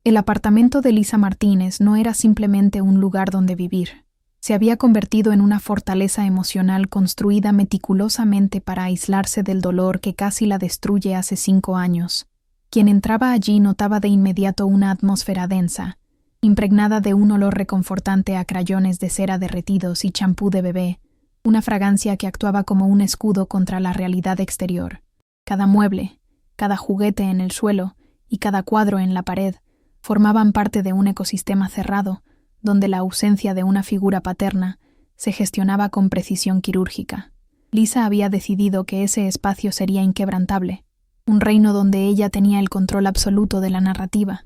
El apartamento de Lisa Martínez no era simplemente un lugar donde vivir. Se había convertido en una fortaleza emocional construida meticulosamente para aislarse del dolor que casi la destruye hace 5 años. Quien entraba allí notaba de inmediato una atmósfera densa, impregnada de un olor reconfortante a crayones de cera derretidos y champú de bebé, una fragancia que actuaba como un escudo contra la realidad exterior. Cada mueble, cada juguete en el suelo y cada cuadro en la pared formaban parte de un ecosistema cerrado, donde la ausencia de una figura paterna se gestionaba con precisión quirúrgica. Lisa había decidido que ese espacio sería inquebrantable, un reino donde ella tenía el control absoluto de la narrativa,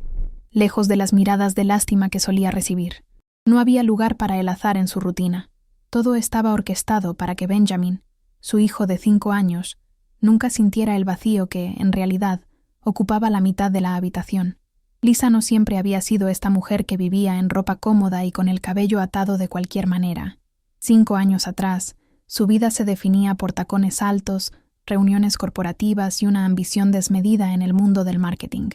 lejos de las miradas de lástima que solía recibir. No había lugar para el azar en su rutina. Todo estaba orquestado para que Benjamin, su hijo de 5 años, nunca sintiera el vacío que, en realidad, ocupaba la mitad de la habitación. Lisa no siempre había sido esta mujer que vivía en ropa cómoda y con el cabello atado de cualquier manera. 5 años atrás, su vida se definía por tacones altos, reuniones corporativas y una ambición desmedida en el mundo del marketing.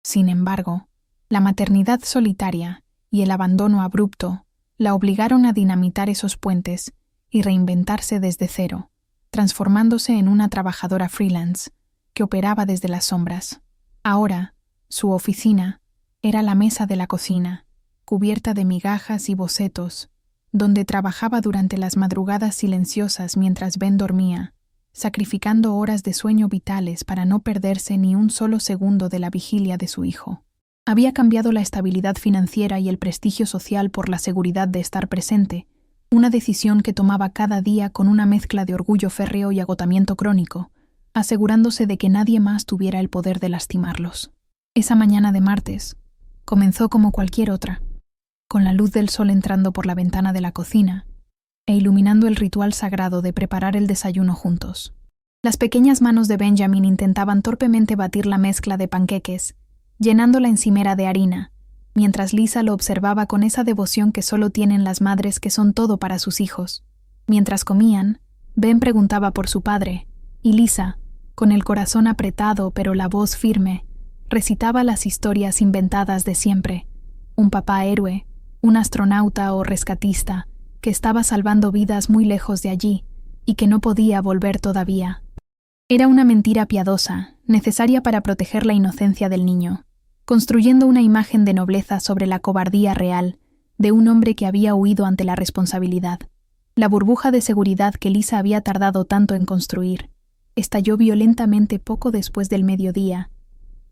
Sin embargo, la maternidad solitaria y el abandono abrupto la obligaron a dinamitar esos puentes y reinventarse desde cero, transformándose en una trabajadora freelance que operaba desde las sombras. Ahora, su oficina era la mesa de la cocina, cubierta de migajas y bocetos, donde trabajaba durante las madrugadas silenciosas mientras Ben dormía, sacrificando horas de sueño vitales para no perderse ni un solo segundo de la vigilia de su hijo. Había cambiado la estabilidad financiera y el prestigio social por la seguridad de estar presente, una decisión que tomaba cada día con una mezcla de orgullo férreo y agotamiento crónico, asegurándose de que nadie más tuviera el poder de lastimarlos. Esa mañana de martes comenzó como cualquier otra, con la luz del sol entrando por la ventana de la cocina e iluminando el ritual sagrado de preparar el desayuno juntos. Las pequeñas manos de Benjamin intentaban torpemente batir la mezcla de panqueques, llenando la encimera de harina, mientras Lisa lo observaba con esa devoción que solo tienen las madres que son todo para sus hijos. Mientras comían, Ben preguntaba por su padre, y Lisa, con el corazón apretado pero la voz firme, recitaba las historias inventadas de siempre, un papá héroe, un astronauta o rescatista que estaba salvando vidas muy lejos de allí y que no podía volver todavía. Era una mentira piadosa, necesaria para proteger la inocencia del niño, construyendo una imagen de nobleza sobre la cobardía real de un hombre que había huido ante la responsabilidad. La burbuja de seguridad que Lisa había tardado tanto en construir estalló violentamente poco después del mediodía,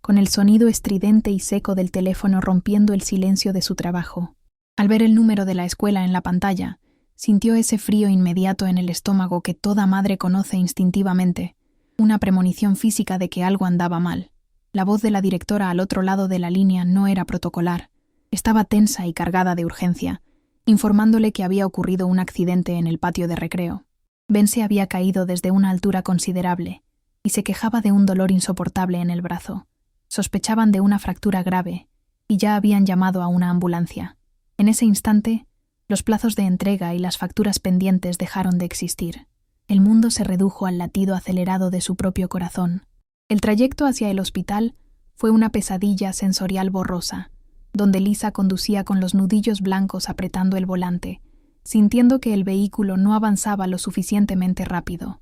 con el sonido estridente y seco del teléfono rompiendo el silencio de su trabajo. Al ver el número de la escuela en la pantalla, sintió ese frío inmediato en el estómago que toda madre conoce instintivamente, una premonición física de que algo andaba mal. La voz de la directora al otro lado de la línea no era protocolar, estaba tensa y cargada de urgencia, informándole que había ocurrido un accidente en el patio de recreo. Ben se había caído desde una altura considerable y se quejaba de un dolor insoportable en el brazo. Sospechaban de una fractura grave y ya habían llamado a una ambulancia. En ese instante, los plazos de entrega y las facturas pendientes dejaron de existir. El mundo se redujo al latido acelerado de su propio corazón. El trayecto hacia el hospital fue una pesadilla sensorial borrosa, donde Lisa conducía con los nudillos blancos apretando el volante, sintiendo que el vehículo no avanzaba lo suficientemente rápido.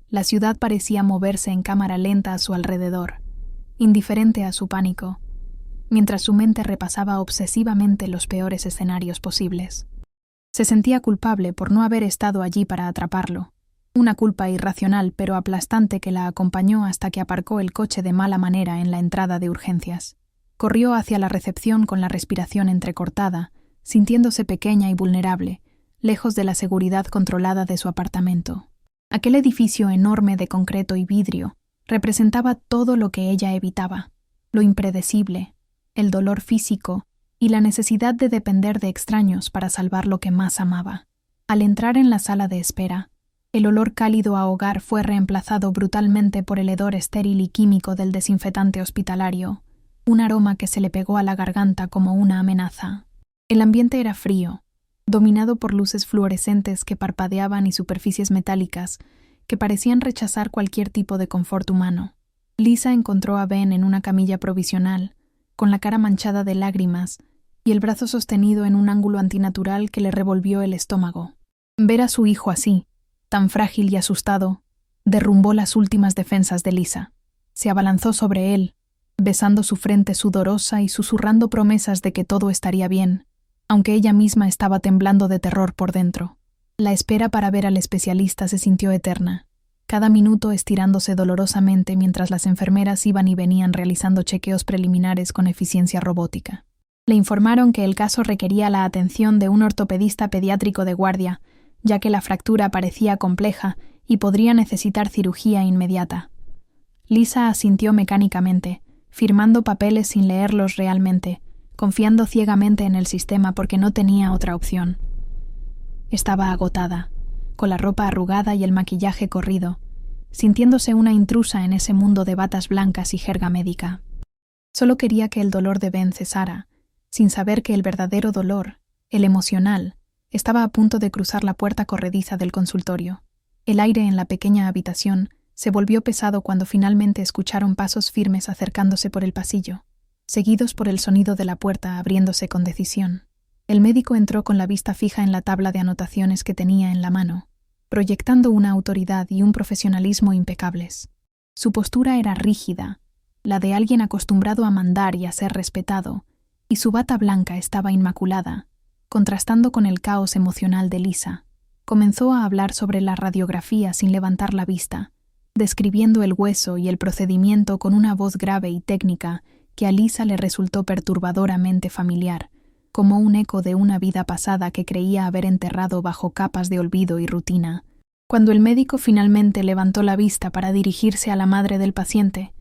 La ciudad parecía moverse en cámara lenta a su alrededor, indiferente a su pánico, mientras su mente repasaba obsesivamente los peores escenarios posibles. Se sentía culpable por no haber estado allí para atraparlo, una culpa irracional pero aplastante que la acompañó hasta que aparcó el coche de mala manera en la entrada de urgencias. Corrió hacia la recepción con la respiración entrecortada, sintiéndose pequeña y vulnerable, lejos de la seguridad controlada de su apartamento. Aquel edificio enorme de concreto y vidrio representaba todo lo que ella evitaba, lo impredecible, el dolor físico y la necesidad de depender de extraños para salvar lo que más amaba. Al entrar en la sala de espera, el olor cálido a hogar fue reemplazado brutalmente por el hedor estéril y químico del desinfetante hospitalario, un aroma que se le pegó a la garganta como una amenaza. El ambiente era frío, dominado por luces fluorescentes que parpadeaban y superficies metálicas que parecían rechazar cualquier tipo de confort humano. Lisa encontró a Ben en una camilla provisional, con la cara manchada de lágrimas y el brazo sostenido en un ángulo antinatural que le revolvió el estómago. Ver a su hijo así, tan frágil y asustado, derrumbó las últimas defensas de Lisa. Se abalanzó sobre él, besando su frente sudorosa y susurrando promesas de que todo estaría bien, aunque ella misma estaba temblando de terror por dentro. La espera para ver al especialista se sintió eterna, cada minuto estirándose dolorosamente mientras las enfermeras iban y venían realizando chequeos preliminares con eficiencia robótica. Le informaron que el caso requería la atención de un ortopedista pediátrico de guardia, ya que la fractura parecía compleja y podría necesitar cirugía inmediata. Lisa asintió mecánicamente, firmando papeles sin leerlos realmente, confiando ciegamente en el sistema porque no tenía otra opción. Estaba agotada, con la ropa arrugada y el maquillaje corrido, sintiéndose una intrusa en ese mundo de batas blancas y jerga médica. Solo quería que el dolor de Ben cesara, sin saber que el verdadero dolor, el emocional, estaba a punto de cruzar la puerta corrediza del consultorio. El aire en la pequeña habitación se volvió pesado cuando finalmente escucharon pasos firmes acercándose por el pasillo, seguidos por el sonido de la puerta abriéndose con decisión. El médico entró con la vista fija en la tabla de anotaciones que tenía en la mano, proyectando una autoridad y un profesionalismo impecables. Su postura era rígida, la de alguien acostumbrado a mandar y a ser respetado, y su bata blanca estaba inmaculada, contrastando con el caos emocional de Lisa. Comenzó a hablar sobre la radiografía sin levantar la vista, describiendo el hueso y el procedimiento con una voz grave y técnica que a Lisa le resultó perturbadoramente familiar, como un eco de una vida pasada que creía haber enterrado bajo capas de olvido y rutina. Cuando el médico finalmente levantó la vista para dirigirse a la madre del paciente,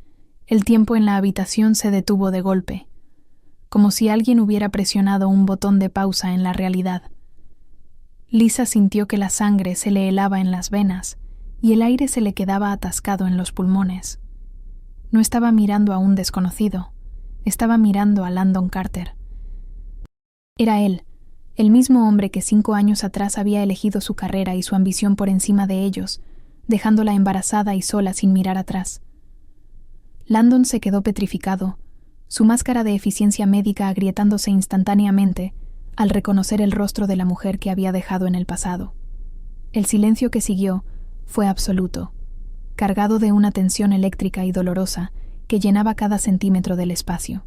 el tiempo en la habitación se detuvo de golpe, como si alguien hubiera presionado un botón de pausa en la realidad. Lisa sintió que la sangre se le helaba en las venas y el aire se le quedaba atascado en los pulmones. No estaba mirando a un desconocido, estaba mirando a Landon Carter. Era él, el mismo hombre que 5 años atrás había elegido su carrera y su ambición por encima de ellos, dejándola embarazada y sola sin mirar atrás. Landon se quedó petrificado, su máscara de eficiencia médica agrietándose instantáneamente al reconocer el rostro de la mujer que había dejado en el pasado. El silencio que siguió fue absoluto, cargado de una tensión eléctrica y dolorosa que llenaba cada centímetro del espacio.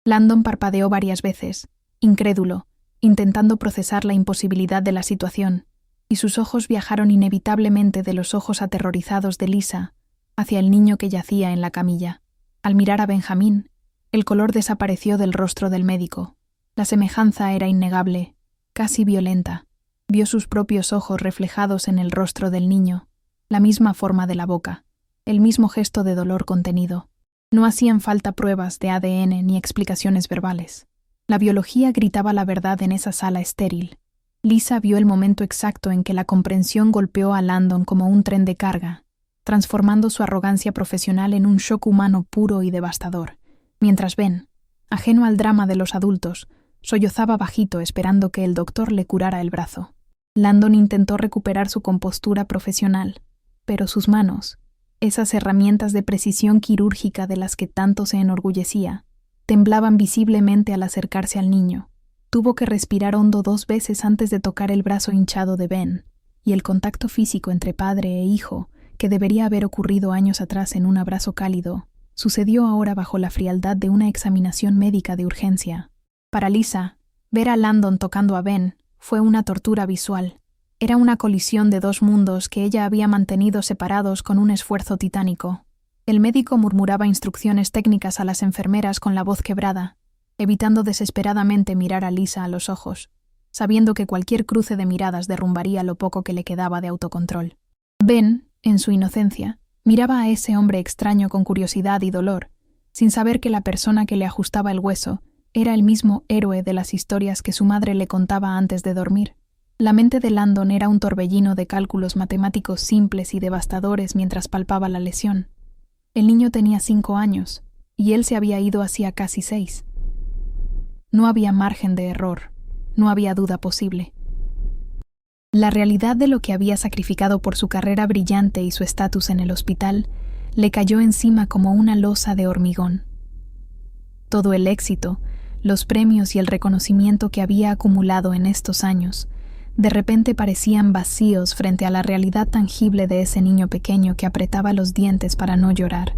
Landon parpadeó varias veces, incrédulo, intentando procesar la imposibilidad de la situación, y sus ojos viajaron inevitablemente de los ojos aterrorizados de Lisa hacia el niño que yacía en la camilla. Al mirar a Benjamín, el color desapareció del rostro del médico. La semejanza era innegable, casi violenta. Vio sus propios ojos reflejados en el rostro del niño, la misma forma de la boca, el mismo gesto de dolor contenido. No hacían falta pruebas de ADN ni explicaciones verbales. La biología gritaba la verdad en esa sala estéril. Lisa vio el momento exacto en que la comprensión golpeó a Landon como un tren de carga, transformando su arrogancia profesional en un shock humano puro y devastador. Mientras Ben, ajeno al drama de los adultos, sollozaba bajito esperando que el doctor le curara el brazo. Landon intentó recuperar su compostura profesional, pero sus manos, esas herramientas de precisión quirúrgica de las que tanto se enorgullecía, temblaban visiblemente al acercarse al niño. Tuvo que respirar hondo 2 veces antes de tocar el brazo hinchado de Ben, y el contacto físico entre padre e hijo, que debería haber ocurrido años atrás en un abrazo cálido, sucedió ahora bajo la frialdad de una examinación médica de urgencia. Para Lisa, ver a Landon tocando a Ben fue una tortura visual. Era una colisión de 2 mundos que ella había mantenido separados con un esfuerzo titánico. El médico murmuraba instrucciones técnicas a las enfermeras con la voz quebrada, evitando desesperadamente mirar a Lisa a los ojos, sabiendo que cualquier cruce de miradas derrumbaría lo poco que le quedaba de autocontrol. Ben, en su inocencia, miraba a ese hombre extraño con curiosidad y dolor, sin saber que la persona que le ajustaba el hueso era el mismo héroe de las historias que su madre le contaba antes de dormir. La mente de Landon era un torbellino de cálculos matemáticos simples y devastadores mientras palpaba la lesión. El niño tenía 5 años, y él se había ido hacía casi 6. No había margen de error, no había duda posible. La realidad de lo que había sacrificado por su carrera brillante y su estatus en el hospital le cayó encima como una losa de hormigón. Todo el éxito, los premios y el reconocimiento que había acumulado en estos años, de repente parecían vacíos frente a la realidad tangible de ese niño pequeño que apretaba los dientes para no llorar.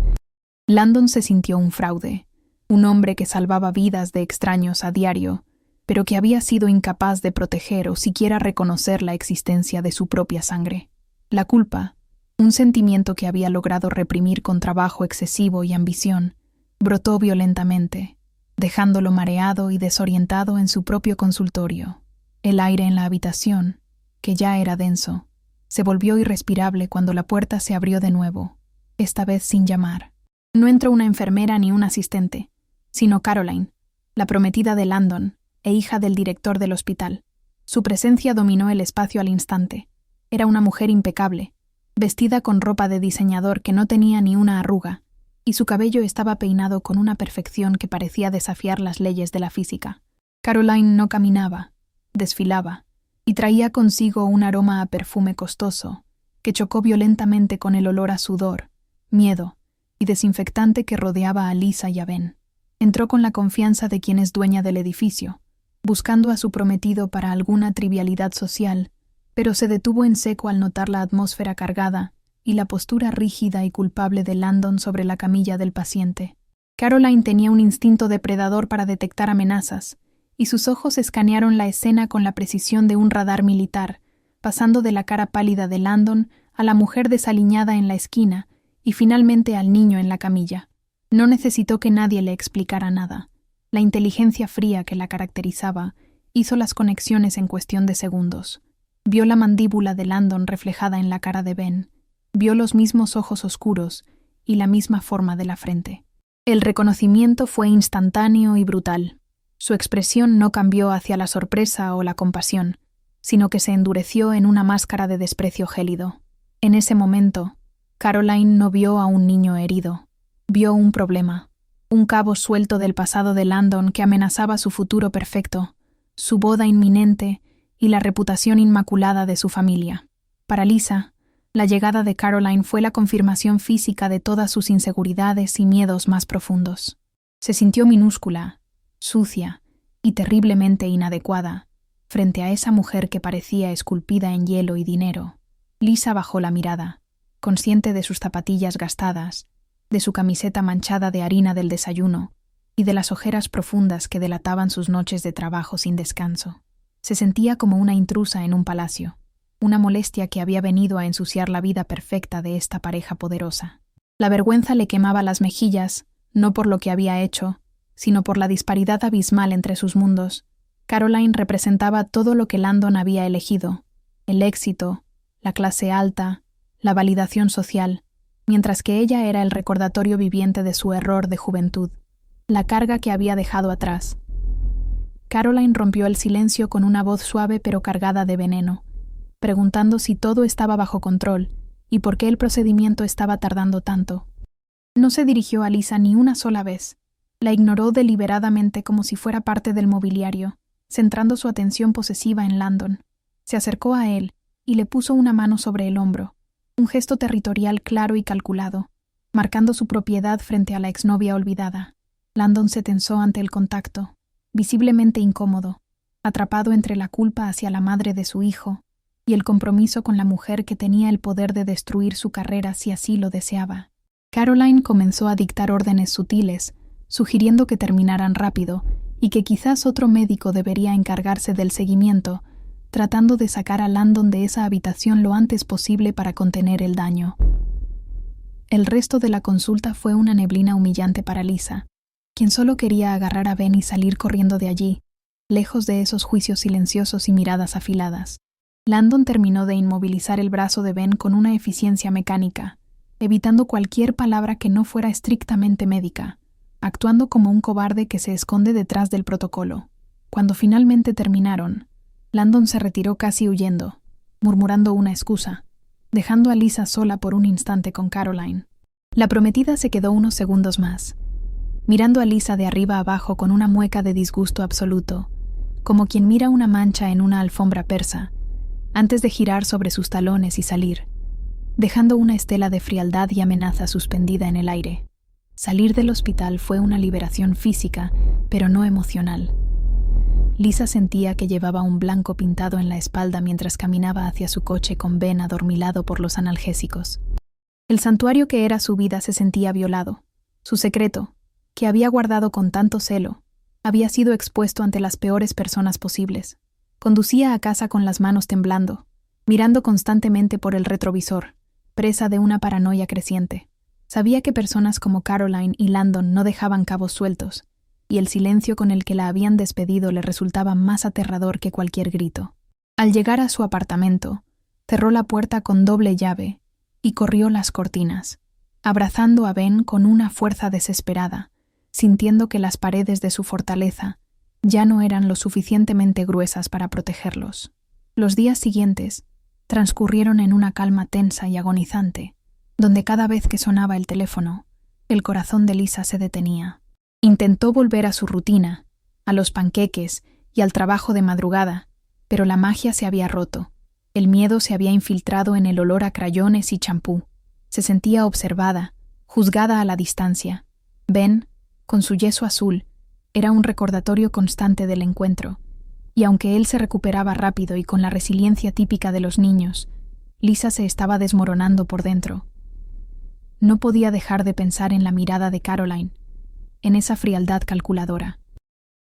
Landon se sintió un fraude, un hombre que salvaba vidas de extraños a diario, pero que había sido incapaz de proteger o siquiera reconocer la existencia de su propia sangre. La culpa, un sentimiento que había logrado reprimir con trabajo excesivo y ambición, brotó violentamente, dejándolo mareado y desorientado en su propio consultorio. El aire en la habitación, que ya era denso, se volvió irrespirable cuando la puerta se abrió de nuevo, esta vez sin llamar. No entró una enfermera ni un asistente, sino Caroline, la prometida de Landon e hija del director del hospital. Su presencia dominó el espacio al instante. Era una mujer impecable, vestida con ropa de diseñador que no tenía ni una arruga, y su cabello estaba peinado con una perfección que parecía desafiar las leyes de la física. Caroline no caminaba, desfilaba, y traía consigo un aroma a perfume costoso, que chocó violentamente con el olor a sudor, miedo y desinfectante que rodeaba a Lisa y a Ben. Entró con la confianza de quien es dueña del edificio, buscando a su prometido para alguna trivialidad social, pero se detuvo en seco al notar la atmósfera cargada y la postura rígida y culpable de Landon sobre la camilla del paciente. Caroline tenía un instinto depredador para detectar amenazas, y sus ojos escanearon la escena con la precisión de un radar militar, pasando de la cara pálida de Landon a la mujer desaliñada en la esquina y finalmente al niño en la camilla. No necesitó que nadie le explicara nada. La inteligencia fría que la caracterizaba hizo las conexiones en cuestión de segundos. Vio la mandíbula de Landon reflejada en la cara de Ben, vio los mismos ojos oscuros y la misma forma de la frente. El reconocimiento fue instantáneo y brutal. Su expresión no cambió hacia la sorpresa o la compasión, sino que se endureció en una máscara de desprecio gélido. En ese momento, Caroline no vio a un niño herido, vio un problema, un cabo suelto del pasado de Landon que amenazaba su futuro perfecto, su boda inminente y la reputación inmaculada de su familia. Para Lisa, la llegada de Caroline fue la confirmación física de todas sus inseguridades y miedos más profundos. Se sintió minúscula, sucia y terriblemente inadecuada frente a esa mujer que parecía esculpida en hielo y dinero. Lisa bajó la mirada, consciente de sus zapatillas gastadas, de su camiseta manchada de harina del desayuno y de las ojeras profundas que delataban sus noches de trabajo sin descanso. Se sentía como una intrusa en un palacio, una molestia que había venido a ensuciar la vida perfecta de esta pareja poderosa. La vergüenza le quemaba las mejillas, no por lo que había hecho, sino por la disparidad abismal entre sus mundos. Caroline representaba todo lo que Landon había elegido: el éxito, la clase alta, la validación social, mientras que ella era el recordatorio viviente de su error de juventud, la carga que había dejado atrás. Caroline rompió el silencio con una voz suave pero cargada de veneno, preguntando si todo estaba bajo control y por qué el procedimiento estaba tardando tanto. No se dirigió a Lisa ni una sola vez. La ignoró deliberadamente como si fuera parte del mobiliario, centrando su atención posesiva en Landon. Se acercó a él y le puso una mano sobre el hombro, un gesto territorial claro y calculado, marcando su propiedad frente a la exnovia olvidada. Landon se tensó ante el contacto, visiblemente incómodo, atrapado entre la culpa hacia la madre de su hijo y el compromiso con la mujer que tenía el poder de destruir su carrera si así lo deseaba. Caroline comenzó a dictar órdenes sutiles, sugiriendo que terminaran rápido y que quizás otro médico debería encargarse del seguimiento, tratando de sacar a Landon de esa habitación lo antes posible para contener el daño. El resto de la consulta fue una neblina humillante para Lisa, quien solo quería agarrar a Ben y salir corriendo de allí, lejos de esos juicios silenciosos y miradas afiladas. Landon terminó de inmovilizar el brazo de Ben con una eficiencia mecánica, evitando cualquier palabra que no fuera estrictamente médica, actuando como un cobarde que se esconde detrás del protocolo. Cuando finalmente terminaron, Landon se retiró casi huyendo, murmurando una excusa, dejando a Lisa sola por un instante con Caroline. La prometida se quedó unos segundos más, mirando a Lisa de arriba abajo con una mueca de disgusto absoluto, como quien mira una mancha en una alfombra persa, antes de girar sobre sus talones y salir, dejando una estela de frialdad y amenaza suspendida en el aire. Salir del hospital fue una liberación física, pero no emocional. Lisa sentía que llevaba un blanco pintado en la espalda mientras caminaba hacia su coche con Ben adormilado por los analgésicos. El santuario que era su vida se sentía violado. Su secreto, que había guardado con tanto celo, había sido expuesto ante las peores personas posibles. Conducía a casa con las manos temblando, mirando constantemente por el retrovisor, presa de una paranoia creciente. Sabía que personas como Caroline y Landon no dejaban cabos sueltos, y el silencio con el que la habían despedido le resultaba más aterrador que cualquier grito. Al llegar a su apartamento, cerró la puerta con doble llave y corrió las cortinas, abrazando a Ben con una fuerza desesperada, sintiendo que las paredes de su fortaleza ya no eran lo suficientemente gruesas para protegerlos. Los días siguientes transcurrieron en una calma tensa y agonizante, donde cada vez que sonaba el teléfono, el corazón de Lisa se detenía. Intentó volver a su rutina, a los panqueques y al trabajo de madrugada, pero la magia se había roto. El miedo se había infiltrado en el olor a crayones y champú. Se sentía observada, juzgada a la distancia. Ben, con su yeso azul, era un recordatorio constante del encuentro, y aunque él se recuperaba rápido y con la resiliencia típica de los niños, Lisa se estaba desmoronando por dentro. No podía dejar de pensar en la mirada de Caroline, en esa frialdad calculadora.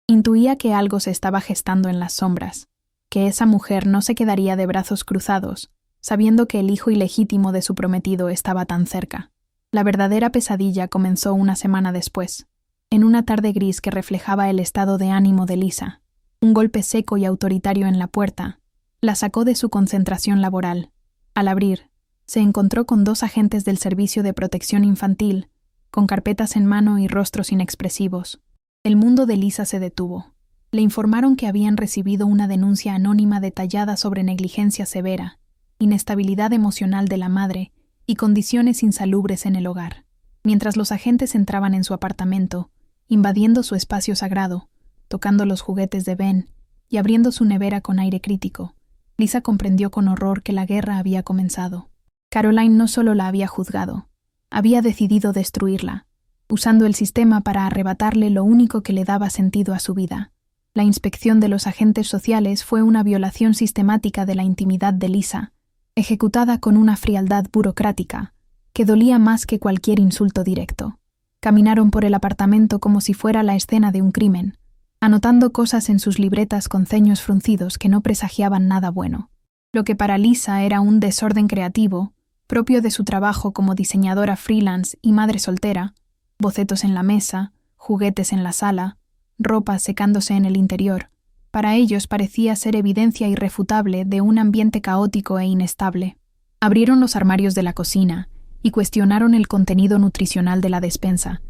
Intuía que algo se estaba gestando en las sombras, que esa mujer no se quedaría de brazos cruzados, sabiendo que el hijo ilegítimo de su prometido estaba tan cerca. La verdadera pesadilla comenzó una semana después, en una tarde gris que reflejaba el estado de ánimo de Lisa. Un golpe seco y autoritario en la puerta la sacó de su concentración laboral. Al abrir, se encontró con 2 agentes del Servicio de Protección Infantil, con carpetas en mano y rostros inexpresivos. El mundo de Lisa se detuvo. Le informaron que habían recibido una denuncia anónima detallada sobre negligencia severa, inestabilidad emocional de la madre y condiciones insalubres en el hogar. Mientras los agentes entraban en su apartamento, invadiendo su espacio sagrado, tocando los juguetes de Ben y abriendo su nevera con aire crítico, Lisa comprendió con horror que la guerra había comenzado. Caroline no solo la había juzgado, había decidido destruirla, usando el sistema para arrebatarle lo único que le daba sentido a su vida. La inspección de los agentes sociales fue una violación sistemática de la intimidad de Lisa, ejecutada con una frialdad burocrática que dolía más que cualquier insulto directo. Caminaron por el apartamento como si fuera la escena de un crimen, anotando cosas en sus libretas con ceños fruncidos que no presagiaban nada bueno. Lo que para Lisa era un desorden creativo, propio de su trabajo como diseñadora freelance y madre soltera, bocetos en la mesa, juguetes en la sala, ropa secándose en el interior, para ellos parecía ser evidencia irrefutable de un ambiente caótico e inestable. Abrieron los armarios de la cocina y cuestionaron el contenido nutricional de la despensa,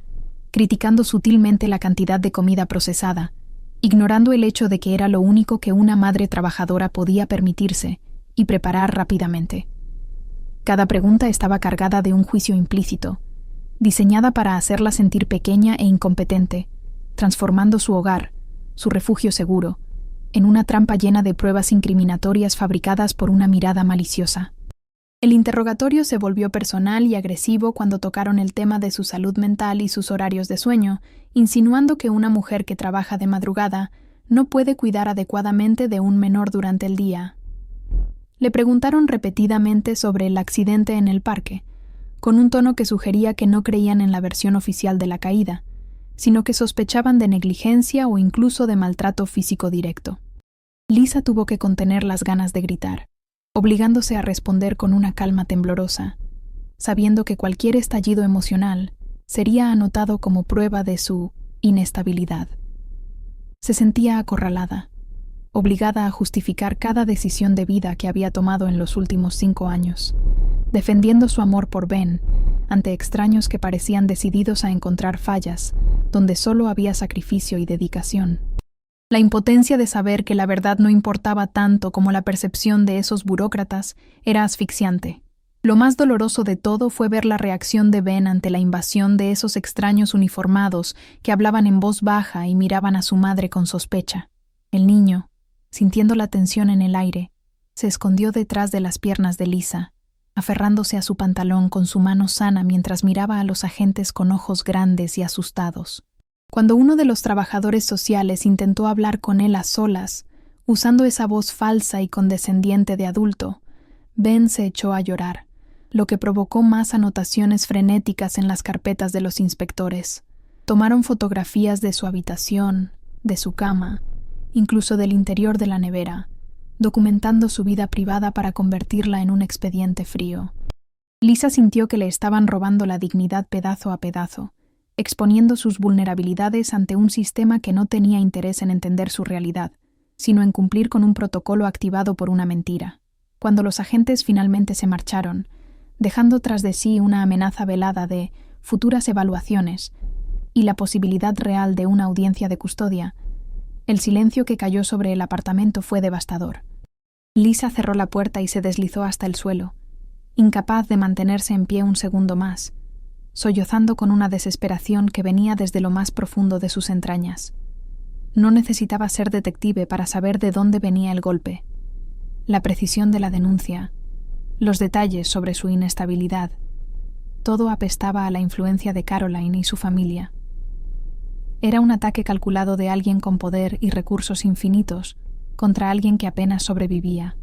criticando sutilmente la cantidad de comida procesada, ignorando el hecho de que era lo único que una madre trabajadora podía permitirse y preparar rápidamente. Cada pregunta estaba cargada de un juicio implícito, diseñada para hacerla sentir pequeña e incompetente, transformando su hogar, su refugio seguro, en una trampa llena de pruebas incriminatorias fabricadas por una mirada maliciosa. El interrogatorio se volvió personal y agresivo cuando tocaron el tema de su salud mental y sus horarios de sueño, insinuando que una mujer que trabaja de madrugada no puede cuidar adecuadamente de un menor durante el día. Le preguntaron repetidamente sobre el accidente en el parque, con un tono que sugería que no creían en la versión oficial de la caída, sino que sospechaban de negligencia o incluso de maltrato físico directo. Lisa tuvo que contener las ganas de gritar, obligándose a responder con una calma temblorosa, sabiendo que cualquier estallido emocional sería anotado como prueba de su inestabilidad. Se sentía acorralada, obligada a justificar cada decisión de vida que había tomado en los últimos 5 años, defendiendo su amor por Ben ante extraños que parecían decididos a encontrar fallas donde solo había sacrificio y dedicación. La impotencia de saber que la verdad no importaba tanto como la percepción de esos burócratas era asfixiante. Lo más doloroso de todo fue ver la reacción de Ben ante la invasión de esos extraños uniformados que hablaban en voz baja y miraban a su madre con sospecha. El niño, sintiendo la tensión en el aire, se escondió detrás de las piernas de Lisa, aferrándose a su pantalón con su mano sana mientras miraba a los agentes con ojos grandes y asustados. Cuando uno de los trabajadores sociales intentó hablar con él a solas, usando esa voz falsa y condescendiente de adulto, Ben se echó a llorar, lo que provocó más anotaciones frenéticas en las carpetas de los inspectores. Tomaron fotografías de su habitación, de su cama, incluso del interior de la nevera, documentando su vida privada para convertirla en un expediente frío. Lisa sintió que le estaban robando la dignidad pedazo a pedazo, exponiendo sus vulnerabilidades ante un sistema que no tenía interés en entender su realidad, sino en cumplir con un protocolo activado por una mentira. Cuando los agentes finalmente se marcharon, dejando tras de sí una amenaza velada de futuras evaluaciones y la posibilidad real de una audiencia de custodia, el silencio que cayó sobre el apartamento fue devastador. Lisa cerró la puerta y se deslizó hasta el suelo, incapaz de mantenerse en pie un segundo más, sollozando con una desesperación que venía desde lo más profundo de sus entrañas. No necesitaba ser detective para saber de dónde venía el golpe. La precisión de la denuncia, los detalles sobre su inestabilidad, todo apestaba a la influencia de Caroline y su familia. Era un ataque calculado de alguien con poder y recursos infinitos contra alguien que apenas sobrevivía.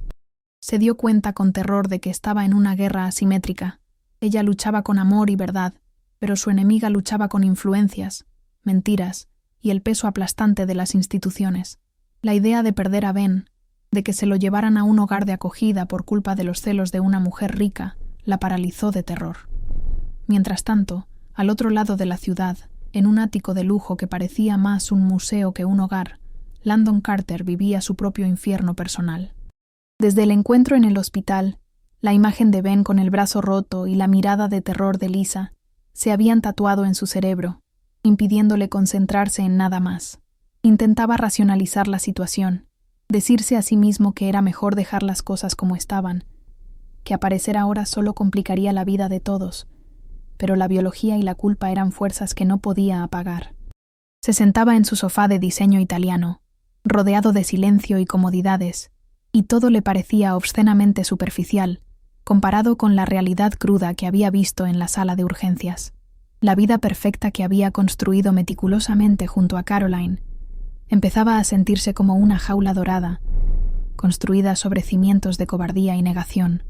Se dio cuenta con terror de que estaba en una guerra asimétrica. Ella luchaba con amor y verdad, pero su enemiga luchaba con influencias, mentiras y el peso aplastante de las instituciones. La idea de perder a Ben, de que se lo llevaran a un hogar de acogida por culpa de los celos de una mujer rica, la paralizó de terror. Mientras tanto, al otro lado de la ciudad, en un ático de lujo que parecía más un museo que un hogar, Landon Carter vivía su propio infierno personal. Desde el encuentro en el hospital, la imagen de Ben con el brazo roto y la mirada de terror de Lisa se habían tatuado en su cerebro, impidiéndole concentrarse en nada más. Intentaba racionalizar la situación, decirse a sí mismo que era mejor dejar las cosas como estaban, que aparecer ahora solo complicaría la vida de todos, pero la biología y la culpa eran fuerzas que no podía apagar. Se sentaba en su sofá de diseño italiano, rodeado de silencio y comodidades, y todo le parecía obscenamente superficial, comparado con la realidad cruda que había visto en la sala de urgencias. La vida perfecta que había construido meticulosamente junto a Caroline empezaba a sentirse como una jaula dorada, construida sobre cimientos de cobardía y negación.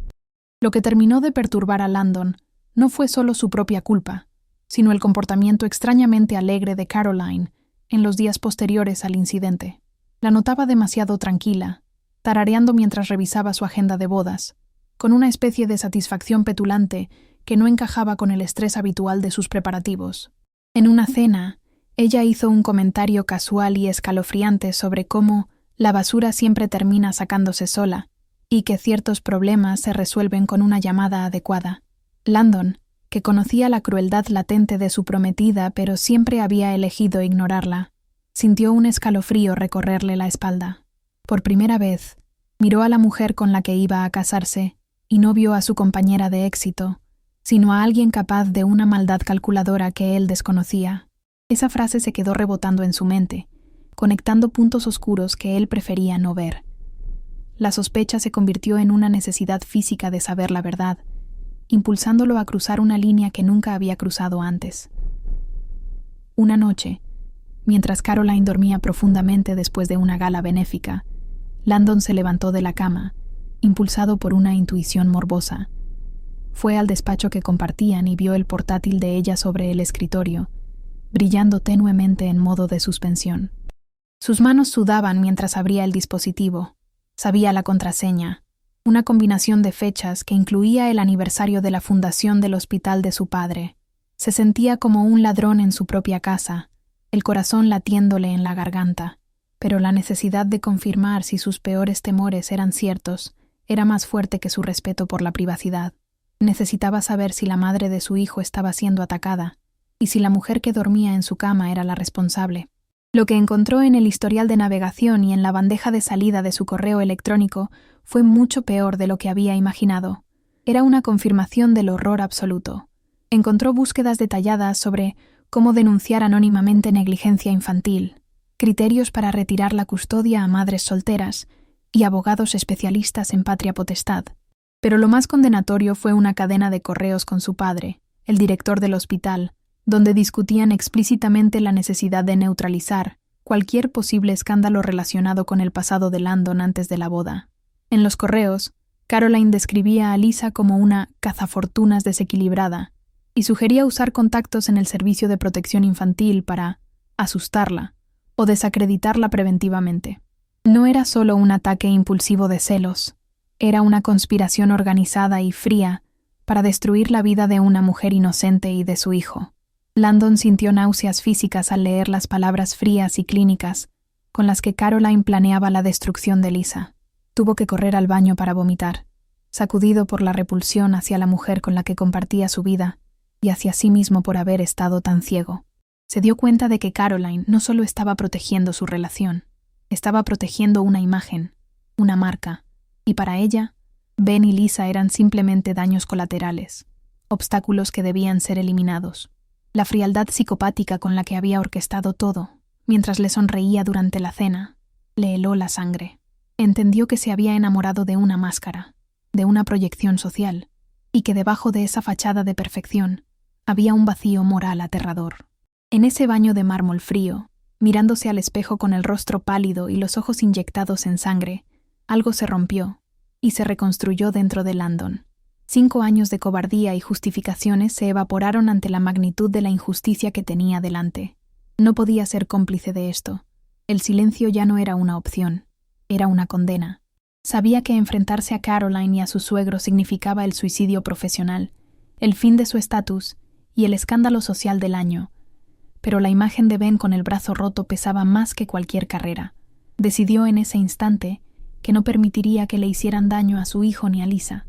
Lo que terminó de perturbar a Landon no fue solo su propia culpa, sino el comportamiento extrañamente alegre de Caroline en los días posteriores al incidente. La notaba demasiado tranquila, tarareando mientras revisaba su agenda de bodas, con una especie de satisfacción petulante que no encajaba con el estrés habitual de sus preparativos. En una cena, ella hizo un comentario casual y escalofriante sobre cómo la basura siempre termina sacándose sola y que ciertos problemas se resuelven con una llamada adecuada. Landon, que conocía la crueldad latente de su prometida pero siempre había elegido ignorarla, sintió un escalofrío recorrerle la espalda. Por primera vez, miró a la mujer con la que iba a casarse y no vio a su compañera de éxito, sino a alguien capaz de una maldad calculadora que él desconocía. Esa frase se quedó rebotando en su mente, conectando puntos oscuros que él prefería no ver. La sospecha se convirtió en una necesidad física de saber la verdad, impulsándolo a cruzar una línea que nunca había cruzado antes. Una noche, mientras Caroline dormía profundamente después de una gala benéfica, Landon se levantó de la cama, impulsado por una intuición morbosa. Fue al despacho que compartían y vio el portátil de ella sobre el escritorio, brillando tenuemente en modo de suspensión. Sus manos sudaban mientras abría el dispositivo. Sabía la contraseña, una combinación de fechas que incluía el aniversario de la fundación del hospital de su padre. Se sentía como un ladrón en su propia casa, el corazón latiéndole en la garganta, pero la necesidad de confirmar si sus peores temores eran ciertos era más fuerte que su respeto por la privacidad. Necesitaba saber si la madre de su hijo estaba siendo atacada y si la mujer que dormía en su cama era la responsable. Lo que encontró en el historial de navegación y en la bandeja de salida de su correo electrónico fue mucho peor de lo que había imaginado. Era una confirmación del horror absoluto. Encontró búsquedas detalladas sobre cómo denunciar anónimamente negligencia infantil, criterios para retirar la custodia a madres solteras y abogados especialistas en patria potestad. Pero lo más condenatorio fue una cadena de correos con su padre, el director del hospital, donde discutían explícitamente la necesidad de neutralizar cualquier posible escándalo relacionado con el pasado de Landon antes de la boda. En los correos, Caroline describía a Lisa como una cazafortunas desequilibrada y sugería usar contactos en el servicio de protección infantil para asustarla o desacreditarla preventivamente. No era solo un ataque impulsivo de celos, era una conspiración organizada y fría para destruir la vida de una mujer inocente y de su hijo. Landon sintió náuseas físicas al leer las palabras frías y clínicas con las que Caroline planeaba la destrucción de Lisa. Tuvo que correr al baño para vomitar, sacudido por la repulsión hacia la mujer con la que compartía su vida y hacia sí mismo por haber estado tan ciego. Se dio cuenta de que Caroline no solo estaba protegiendo su relación, estaba protegiendo una imagen, una marca, y para ella, Ben y Lisa eran simplemente daños colaterales, obstáculos que debían ser eliminados. La frialdad psicopática con la que había orquestado todo, mientras le sonreía durante la cena, le heló la sangre. Entendió que se había enamorado de una máscara, de una proyección social, y que debajo de esa fachada de perfección había un vacío moral aterrador. En ese baño de mármol frío, mirándose al espejo con el rostro pálido y los ojos inyectados en sangre, algo se rompió y se reconstruyó dentro de Landon. 5 años de cobardía y justificaciones se evaporaron ante la magnitud de la injusticia que tenía delante. No podía ser cómplice de esto. El silencio ya no era una opción, era una condena. Sabía que enfrentarse a Caroline y a su suegro significaba el suicidio profesional, el fin de su estatus y el escándalo social del año. Pero la imagen de Ben con el brazo roto pesaba más que cualquier carrera. Decidió en ese instante que no permitiría que le hicieran daño a su hijo ni a Lisa.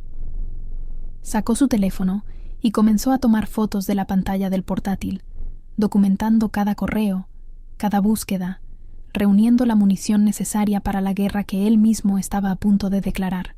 Sacó su teléfono y comenzó a tomar fotos de la pantalla del portátil, documentando cada correo, cada búsqueda, reuniendo la munición necesaria para la guerra que él mismo estaba a punto de declarar.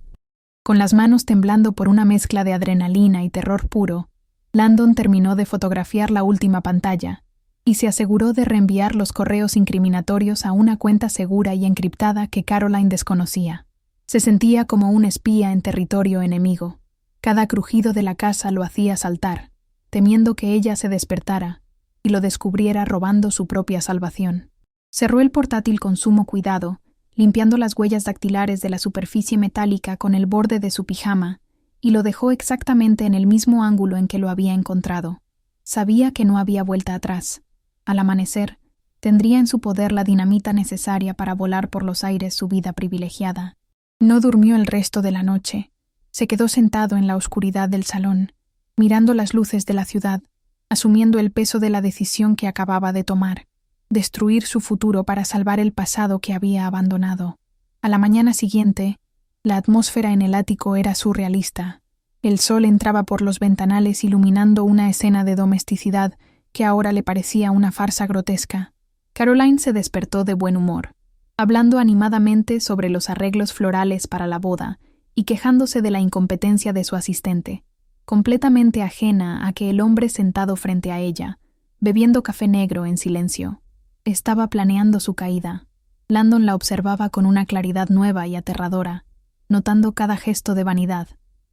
Con las manos temblando por una mezcla de adrenalina y terror puro, Landon terminó de fotografiar la última pantalla y se aseguró de reenviar los correos incriminatorios a una cuenta segura y encriptada que Caroline desconocía. Se sentía como un espía en territorio enemigo. Cada crujido de la casa lo hacía saltar, temiendo que ella se despertara y lo descubriera robando su propia salvación. Cerró el portátil con sumo cuidado, limpiando las huellas dactilares de la superficie metálica con el borde de su pijama, y lo dejó exactamente en el mismo ángulo en que lo había encontrado. Sabía que no había vuelta atrás. Al amanecer, tendría en su poder la dinamita necesaria para volar por los aires su vida privilegiada. No durmió el resto de la noche. Se quedó sentado en la oscuridad del salón, mirando las luces de la ciudad, asumiendo el peso de la decisión que acababa de tomar, destruir su futuro para salvar el pasado que había abandonado. A la mañana siguiente, la atmósfera en el ático era surrealista. El sol entraba por los ventanales iluminando una escena de domesticidad que ahora le parecía una farsa grotesca. Caroline se despertó de buen humor, hablando animadamente sobre los arreglos florales para la boda y quejándose de la incompetencia de su asistente, completamente ajena a que el hombre sentado frente a ella, bebiendo café negro en silencio, estaba planeando su caída. Landon la observaba con una claridad nueva y aterradora, notando cada gesto de vanidad,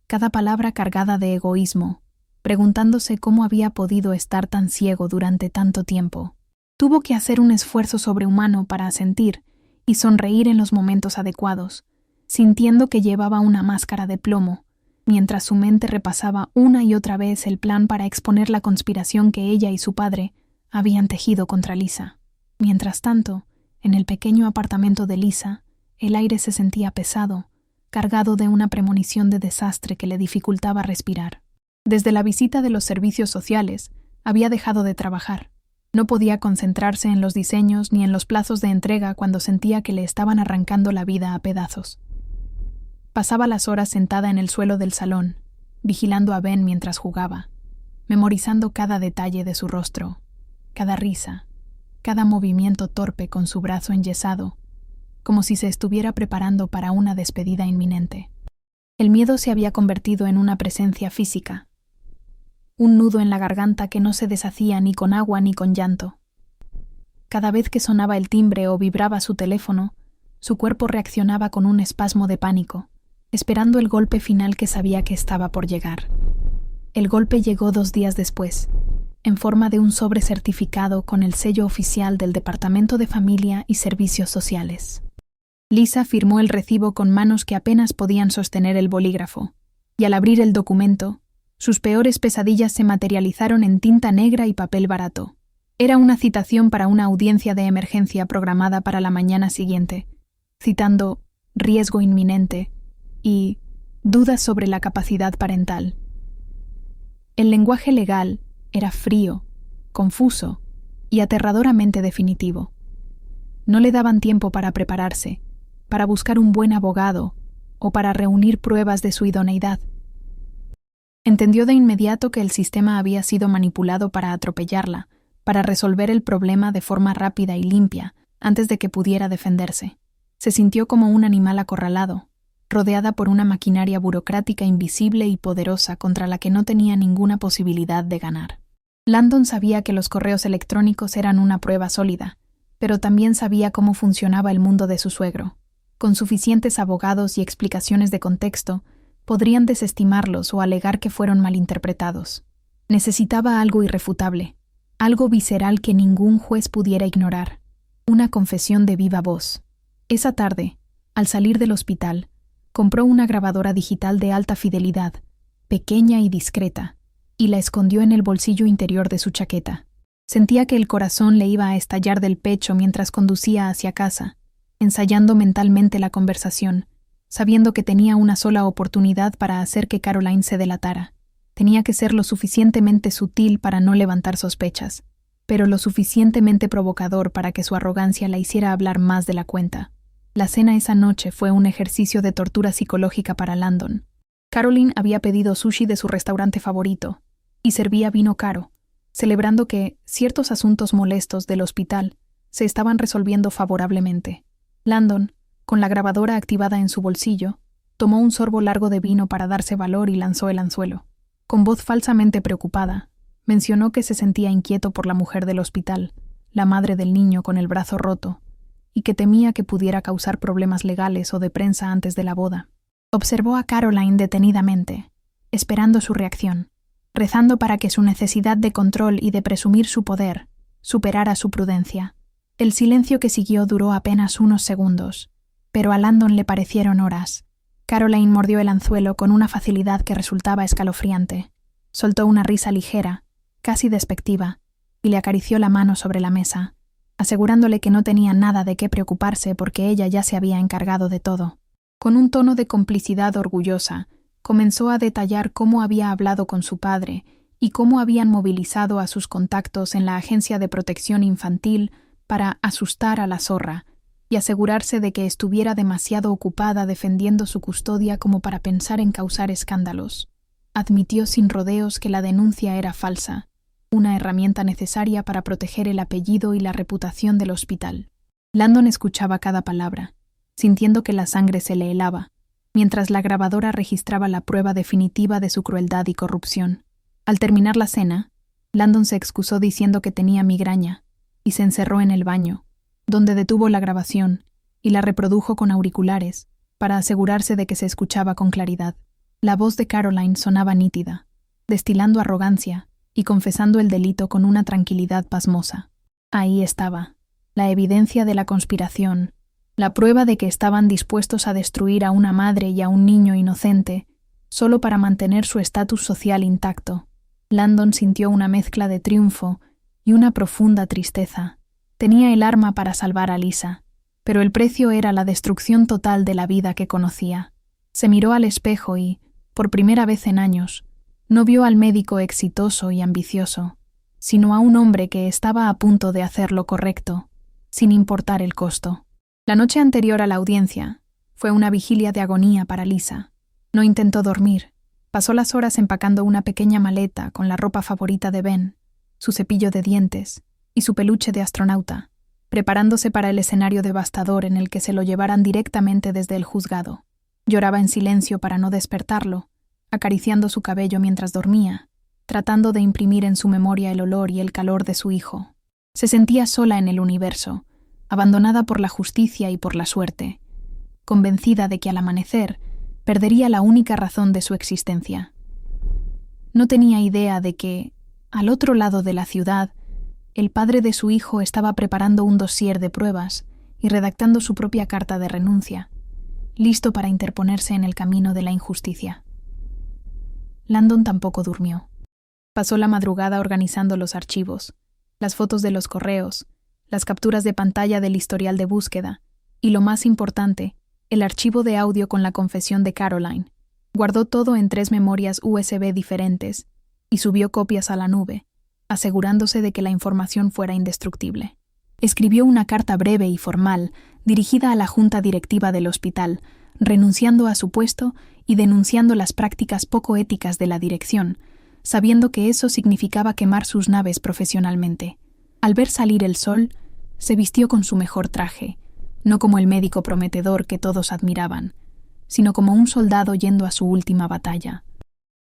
cada palabra cargada de egoísmo, preguntándose cómo había podido estar tan ciego durante tanto tiempo. Tuvo que hacer un esfuerzo sobrehumano para asentir y sonreír en los momentos adecuados, sintiendo que llevaba una máscara de plomo, mientras su mente repasaba una y otra vez el plan para exponer la conspiración que ella y su padre habían tejido contra Lisa. Mientras tanto, en el pequeño apartamento de Lisa, el aire se sentía pesado, cargado de una premonición de desastre que le dificultaba respirar. Desde la visita de los servicios sociales, había dejado de trabajar. No podía concentrarse en los diseños ni en los plazos de entrega cuando sentía que le estaban arrancando la vida a pedazos. Pasaba las horas sentada en el suelo del salón, vigilando a Ben mientras jugaba, memorizando cada detalle de su rostro, cada risa, cada movimiento torpe con su brazo enyesado, como si se estuviera preparando para una despedida inminente. El miedo se había convertido en una presencia física, un nudo en la garganta que no se deshacía ni con agua ni con llanto. Cada vez que sonaba el timbre o vibraba su teléfono, su cuerpo reaccionaba con un espasmo de pánico, esperando el golpe final que sabía que estaba por llegar. El golpe llegó 2 días después, en forma de un sobre certificado con el sello oficial del Departamento de Familia y Servicios Sociales. Lisa firmó el recibo con manos que apenas podían sostener el bolígrafo, y al abrir el documento, sus peores pesadillas se materializaron en tinta negra y papel barato. Era una citación para una audiencia de emergencia programada para la mañana siguiente, citando riesgo inminente y dudas sobre la capacidad parental. El lenguaje legal era frío, confuso y aterradoramente definitivo. No le daban tiempo para prepararse, para buscar un buen abogado o para reunir pruebas de su idoneidad. Entendió de inmediato que el sistema había sido manipulado para atropellarla, para resolver el problema de forma rápida y limpia, antes de que pudiera defenderse. Se sintió como un animal acorralado, rodeada por una maquinaria burocrática invisible y poderosa contra la que no tenía ninguna posibilidad de ganar. Landon sabía que los correos electrónicos eran una prueba sólida, pero también sabía cómo funcionaba el mundo de su suegro. Con suficientes abogados y explicaciones de contexto, podrían desestimarlos o alegar que fueron malinterpretados. Necesitaba algo irrefutable, algo visceral que ningún juez pudiera ignorar, una confesión de viva voz. Esa tarde, al salir del hospital, compró una grabadora digital de alta fidelidad, pequeña y discreta, y la escondió en el bolsillo interior de su chaqueta. Sentía que el corazón le iba a estallar del pecho mientras conducía hacia casa, ensayando mentalmente la conversación, sabiendo que tenía una sola oportunidad para hacer que Caroline se delatara. Tenía que ser lo suficientemente sutil para no levantar sospechas, pero lo suficientemente provocador para que su arrogancia la hiciera hablar más de la cuenta. La cena esa noche fue un ejercicio de tortura psicológica para Landon. Caroline había pedido sushi de su restaurante favorito y servía vino caro, celebrando que ciertos asuntos molestos del hospital se estaban resolviendo favorablemente. Landon, con la grabadora activada en su bolsillo, tomó un sorbo largo de vino para darse valor y lanzó el anzuelo. Con voz falsamente preocupada, mencionó que se sentía inquieto por la mujer del hospital, la madre del niño con el brazo roto, y que temía que pudiera causar problemas legales o de prensa antes de la boda. Observó a Caroline detenidamente, esperando su reacción, rezando para que su necesidad de control y de presumir su poder superara su prudencia. El silencio que siguió duró apenas unos segundos, pero a Landon le parecieron horas. Caroline mordió el anzuelo con una facilidad que resultaba escalofriante. Soltó una risa ligera, casi despectiva, y le acarició la mano sobre la mesa, asegurándole que no tenía nada de qué preocuparse porque ella ya se había encargado de todo. Con un tono de complicidad orgullosa, comenzó a detallar cómo había hablado con su padre y cómo habían movilizado a sus contactos en la Agencia de Protección Infantil para asustar a la zorra y asegurarse de que estuviera demasiado ocupada defendiendo su custodia como para pensar en causar escándalos. Admitió sin rodeos que la denuncia era falsa, una herramienta necesaria para proteger el apellido y la reputación del hospital. Landon escuchaba cada palabra, sintiendo que la sangre se le helaba, mientras la grabadora registraba la prueba definitiva de su crueldad y corrupción. Al terminar la cena, Landon se excusó diciendo que tenía migraña y se encerró en el baño, donde detuvo la grabación y la reprodujo con auriculares para asegurarse de que se escuchaba con claridad. La voz de Caroline sonaba nítida, destilando arrogancia y confesando el delito con una tranquilidad pasmosa. Ahí estaba, la evidencia de la conspiración, la prueba de que estaban dispuestos a destruir a una madre y a un niño inocente solo para mantener su estatus social intacto. Landon sintió una mezcla de triunfo y una profunda tristeza. Tenía el arma para salvar a Lisa, pero el precio era la destrucción total de la vida que conocía. Se miró al espejo y, por primera vez en años, no vio al médico exitoso y ambicioso, sino a un hombre que estaba a punto de hacer lo correcto, sin importar el costo. La noche anterior a la audiencia fue una vigilia de agonía para Lisa. No intentó dormir. Pasó las horas empacando una pequeña maleta con la ropa favorita de Ben, su cepillo de dientes y su peluche de astronauta, preparándose para el escenario devastador en el que se lo llevaran directamente desde el juzgado. Lloraba en silencio para no despertarlo, acariciando su cabello mientras dormía, tratando de imprimir en su memoria el olor y el calor de su hijo. Se sentía sola en el universo, abandonada por la justicia y por la suerte, convencida de que al amanecer perdería la única razón de su existencia. No tenía idea de que, al otro lado de la ciudad, el padre de su hijo estaba preparando un dossier de pruebas y redactando su propia carta de renuncia, listo para interponerse en el camino de la injusticia. Landon tampoco durmió. Pasó la madrugada organizando los archivos, las fotos de los correos, las capturas de pantalla del historial de búsqueda y, lo más importante, el archivo de audio con la confesión de Caroline. Guardó todo en 3 memorias USB diferentes y subió copias a la nube, asegurándose de que la información fuera indestructible. Escribió una carta breve y formal dirigida a la junta directiva del hospital, renunciando a su puesto y denunciando las prácticas poco éticas de la dirección, sabiendo que eso significaba quemar sus naves profesionalmente. Al ver salir el sol, se vistió con su mejor traje, no como el médico prometedor que todos admiraban, sino como un soldado yendo a su última batalla.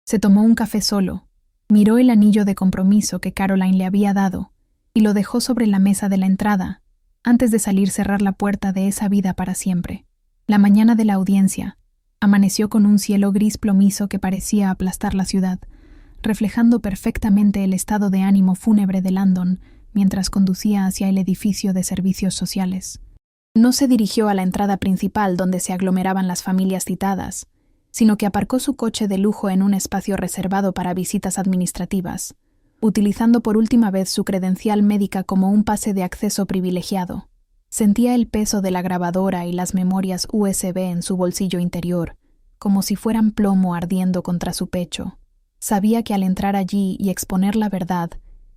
Se tomó un café solo, miró el anillo de compromiso que Caroline le había dado y lo dejó sobre la mesa de la entrada, antes de salir cerrar la puerta de esa vida para siempre. La mañana de la audiencia amaneció con un cielo gris plomizo que parecía aplastar la ciudad, reflejando perfectamente el estado de ánimo fúnebre de Landon mientras conducía hacia el edificio de servicios sociales. No se dirigió a la entrada principal donde se aglomeraban las familias citadas, sino que aparcó su coche de lujo en un espacio reservado para visitas administrativas, utilizando por última vez su credencial médica como un pase de acceso privilegiado. Sentía el peso de la grabadora y las memorias USB en su bolsillo interior, como si fueran plomo ardiendo contra su pecho. Sabía que al entrar allí y exponer la verdad,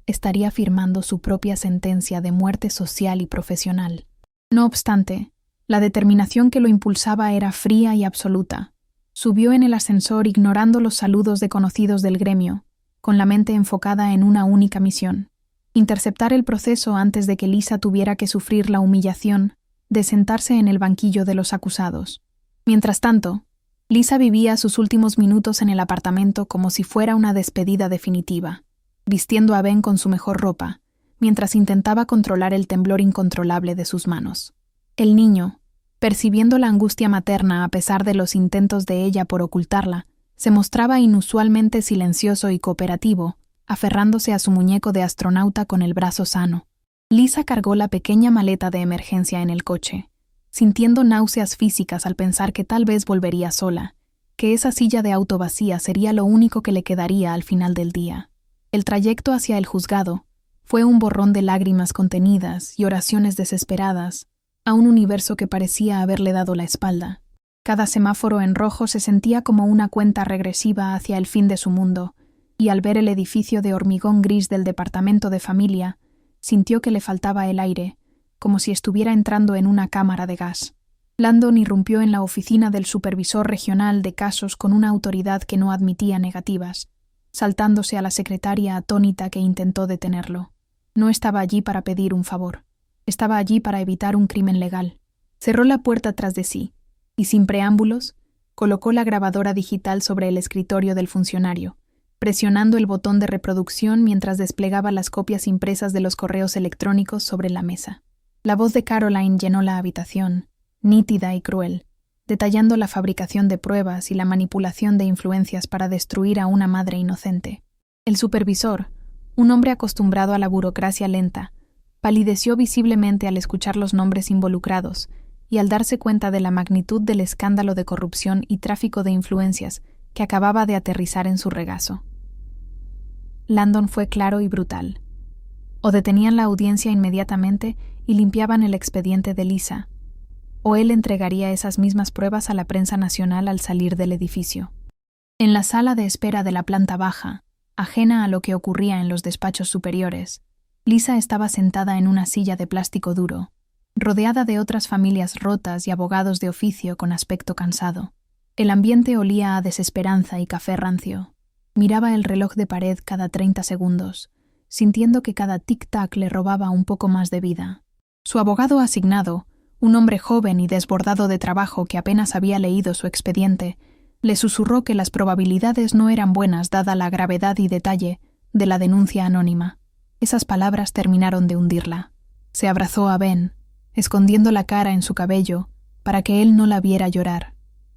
estaría firmando su propia sentencia de muerte social y profesional. No obstante, la determinación que lo impulsaba era fría y absoluta. Subió en el ascensor ignorando los saludos de conocidos del gremio, con la mente enfocada en una única misión: interceptar el proceso antes de que Lisa tuviera que sufrir la humillación de sentarse en el banquillo de los acusados. Mientras tanto, Lisa vivía sus últimos minutos en el apartamento como si fuera una despedida definitiva, vistiendo a Ben con su mejor ropa, mientras intentaba controlar el temblor incontrolable de sus manos. El niño, percibiendo la angustia materna a pesar de los intentos de ella por ocultarla, se mostraba inusualmente silencioso y cooperativo, aferrándose a su muñeco de astronauta con el brazo sano. Lisa cargó la pequeña maleta de emergencia en el coche, sintiendo náuseas físicas al pensar que tal vez volvería sola, que esa silla de auto vacía sería lo único que le quedaría al final del día. El trayecto hacia el juzgado fue un borrón de lágrimas contenidas y oraciones desesperadas a un universo que parecía haberle dado la espalda. Cada semáforo en rojo se sentía como una cuenta regresiva hacia el fin de su mundo, y al ver el edificio de hormigón gris del departamento de familia, sintió que le faltaba el aire, como si estuviera entrando en una cámara de gas. Landon irrumpió en la oficina del supervisor regional de casos con una autoridad que no admitía negativas, saltándose a la secretaria atónita que intentó detenerlo. No estaba allí para pedir un favor. Estaba allí para evitar un crimen legal. Cerró la puerta tras de sí y, sin preámbulos, colocó la grabadora digital sobre el escritorio del funcionario, presionando el botón de reproducción mientras desplegaba las copias impresas de los correos electrónicos sobre la mesa. La voz de Caroline llenó la habitación, nítida y cruel, detallando la fabricación de pruebas y la manipulación de influencias para destruir a una madre inocente. El supervisor, un hombre acostumbrado a la burocracia lenta, palideció visiblemente al escuchar los nombres involucrados y al darse cuenta de la magnitud del escándalo de corrupción y tráfico de influencias que acababa de aterrizar en su regazo. Landon fue claro y brutal. O detenían la audiencia inmediatamente y limpiaban el expediente de Lisa, o él entregaría esas mismas pruebas a la prensa nacional al salir del edificio. En la sala de espera de la planta baja, ajena a lo que ocurría en los despachos superiores, Lisa estaba sentada en una silla de plástico duro, rodeada de otras familias rotas y abogados de oficio con aspecto cansado. El ambiente olía a desesperanza y café rancio. Miraba el reloj de pared cada 30 segundos, sintiendo que cada tic-tac le robaba un poco más de vida. Su abogado asignado, un hombre joven y desbordado de trabajo que apenas había leído su expediente, le susurró que las probabilidades no eran buenas dada la gravedad y detalle de la denuncia anónima. Esas palabras terminaron de hundirla. Se abrazó a Ben, escondiendo la cara en su cabello para que él no la viera llorar.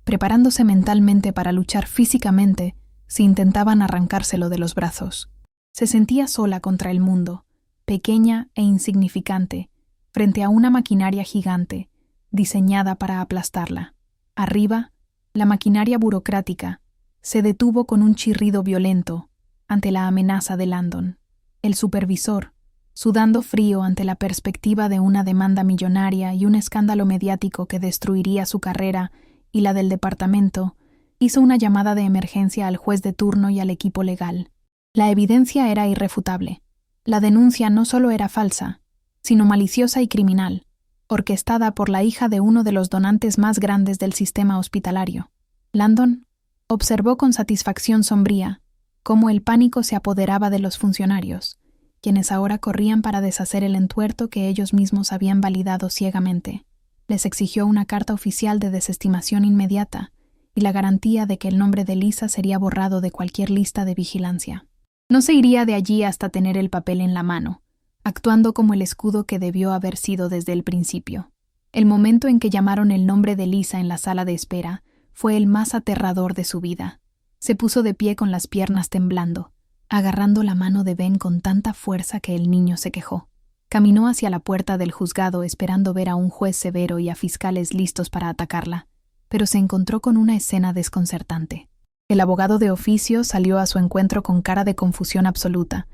preparándose mentalmente para luchar físicamente si intentaban arrancárselo de los brazos. Se sentía sola contra el mundo, pequeña e insignificante, frente a una maquinaria gigante, diseñada para aplastarla. Arriba, la maquinaria burocrática se detuvo con un chirrido violento ante la amenaza de Landon. El supervisor, sudando frío ante la perspectiva de una demanda millonaria y un escándalo mediático que destruiría su carrera y la del departamento, hizo una llamada de emergencia al juez de turno y al equipo legal. La evidencia era irrefutable. La denuncia no solo era falsa, sino maliciosa y criminal, orquestada por la hija de uno de los donantes más grandes del sistema hospitalario. Landon observó con satisfacción sombría cómo el pánico se apoderaba de los funcionarios, quienes ahora corrían para deshacer el entuerto que ellos mismos habían validado ciegamente. Les exigió una carta oficial de desestimación inmediata y la garantía de que el nombre de Lisa sería borrado de cualquier lista de vigilancia. No se iría de allí hasta tener el papel en la mano, actuando como el escudo que debió haber sido desde el principio. El momento en que llamaron el nombre de Lisa en la sala de espera fue el más aterrador de su vida. Se puso de pie con las piernas temblando, agarrando la mano de Ben con tanta fuerza que el niño se quejó. Caminó hacia la puerta del juzgado esperando ver a un juez severo y a fiscales listos para atacarla, pero se encontró con una escena desconcertante. El abogado de oficio salió a su encuentro con cara de confusión absoluta,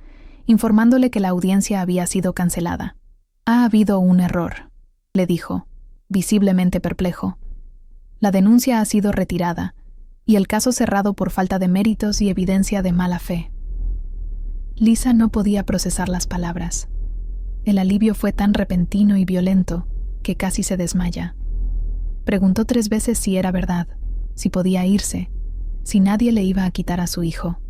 informándole que la audiencia había sido cancelada. «Ha habido un error», le dijo, visiblemente perplejo. «La denuncia ha sido retirada, y el caso cerrado por falta de méritos y evidencia de mala fe». Lisa no podía procesar las palabras. El alivio fue tan repentino y violento que casi se desmaya. Preguntó 3 veces si era verdad, si podía irse, si nadie le iba a quitar a su hijo.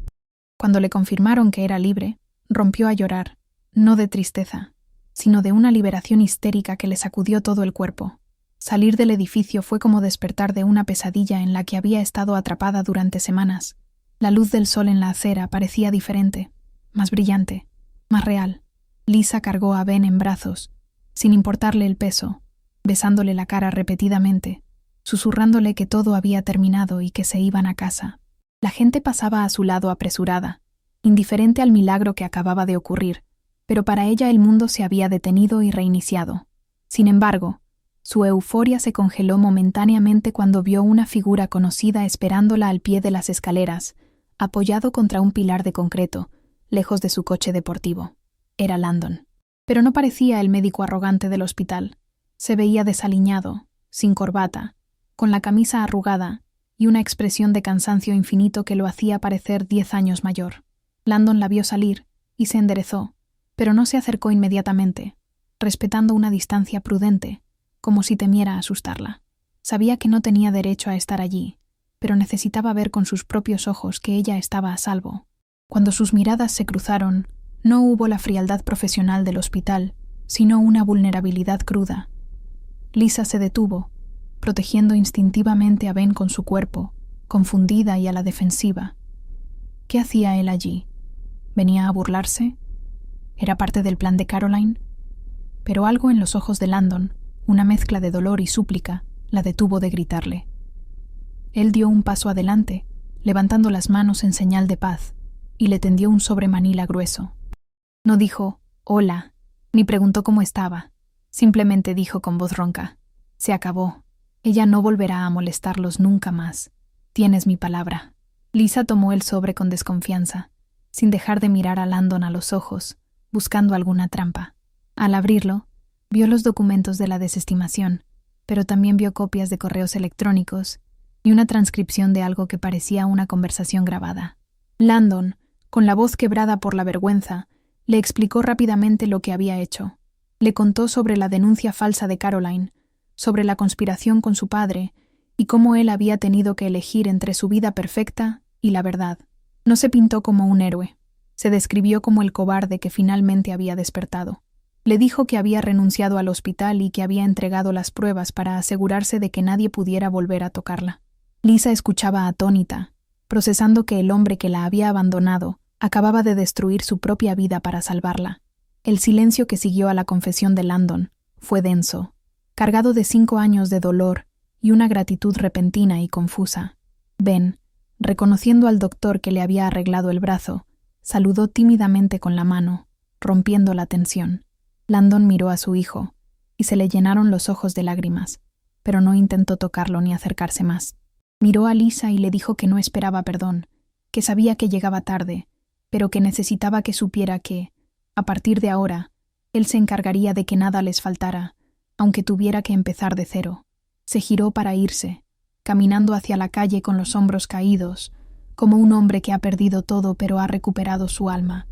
Cuando le confirmaron que era libre, rompió a llorar, no de tristeza, sino de una liberación histérica que le sacudió todo el cuerpo. Salir del edificio fue como despertar de una pesadilla en la que había estado atrapada durante semanas. La luz del sol en la acera parecía diferente, más brillante, más real. Lisa cargó a Ben en brazos, sin importarle el peso, besándole la cara repetidamente, susurrándole que todo había terminado y que se iban a casa. La gente pasaba a su lado apresurada, indiferente al milagro que acababa de ocurrir, pero para ella el mundo se había detenido y reiniciado. Sin embargo, su euforia se congeló momentáneamente cuando vio una figura conocida esperándola al pie de las escaleras, apoyado contra un pilar de concreto, lejos de su coche deportivo. Era Landon. Pero no parecía el médico arrogante del hospital. Se veía desaliñado, sin corbata, con la camisa arrugada y una expresión de cansancio infinito que lo hacía parecer 10 años mayor. Landon la vio salir y se enderezó, pero no se acercó inmediatamente, respetando una distancia prudente, como si temiera asustarla. Sabía que no tenía derecho a estar allí, pero necesitaba ver con sus propios ojos que ella estaba a salvo. Cuando sus miradas se cruzaron, no hubo la frialdad profesional del hospital, sino una vulnerabilidad cruda. Lisa se detuvo, protegiendo instintivamente a Ben con su cuerpo, confundida y a la defensiva. ¿Qué hacía él allí? ¿Venía a burlarse? ¿Era parte del plan de Caroline? Pero algo en los ojos de Landon, una mezcla de dolor y súplica, la detuvo de gritarle. Él dio un paso adelante, levantando las manos en señal de paz, y le tendió un sobremanila grueso. No dijo «hola», ni preguntó cómo estaba. Simplemente dijo con voz ronca: «Se acabó. Ella no volverá a molestarlos nunca más. Tienes mi palabra». Lisa tomó el sobre con desconfianza, sin dejar de mirar a Landon a los ojos, buscando alguna trampa. Al abrirlo, vio los documentos de la desestimación, pero también vio copias de correos electrónicos y una transcripción de algo que parecía una conversación grabada. Landon, con la voz quebrada por la vergüenza, le explicó rápidamente lo que había hecho. Le contó sobre la denuncia falsa de Caroline, sobre la conspiración con su padre y cómo él había tenido que elegir entre su vida perfecta y la verdad. No se pintó como un héroe. Se describió como el cobarde que finalmente había despertado. Le dijo que había renunciado al hospital y que había entregado las pruebas para asegurarse de que nadie pudiera volver a tocarla. Lisa escuchaba atónita, procesando que el hombre que la había abandonado acababa de destruir su propia vida para salvarla. El silencio que siguió a la confesión de Landon fue denso, cargado de 5 años de dolor y una gratitud repentina y confusa. Ben, reconociendo al doctor que le había arreglado el brazo, saludó tímidamente con la mano, rompiendo la tensión. Landon miró a su hijo, y se le llenaron los ojos de lágrimas, pero no intentó tocarlo ni acercarse más. Miró a Lisa y le dijo que no esperaba perdón, que sabía que llegaba tarde, pero que necesitaba que supiera que, a partir de ahora, él se encargaría de que nada les faltara, aunque tuviera que empezar de cero. Se giró para irse, caminando hacia la calle con los hombros caídos, como un hombre que ha perdido todo pero ha recuperado su alma.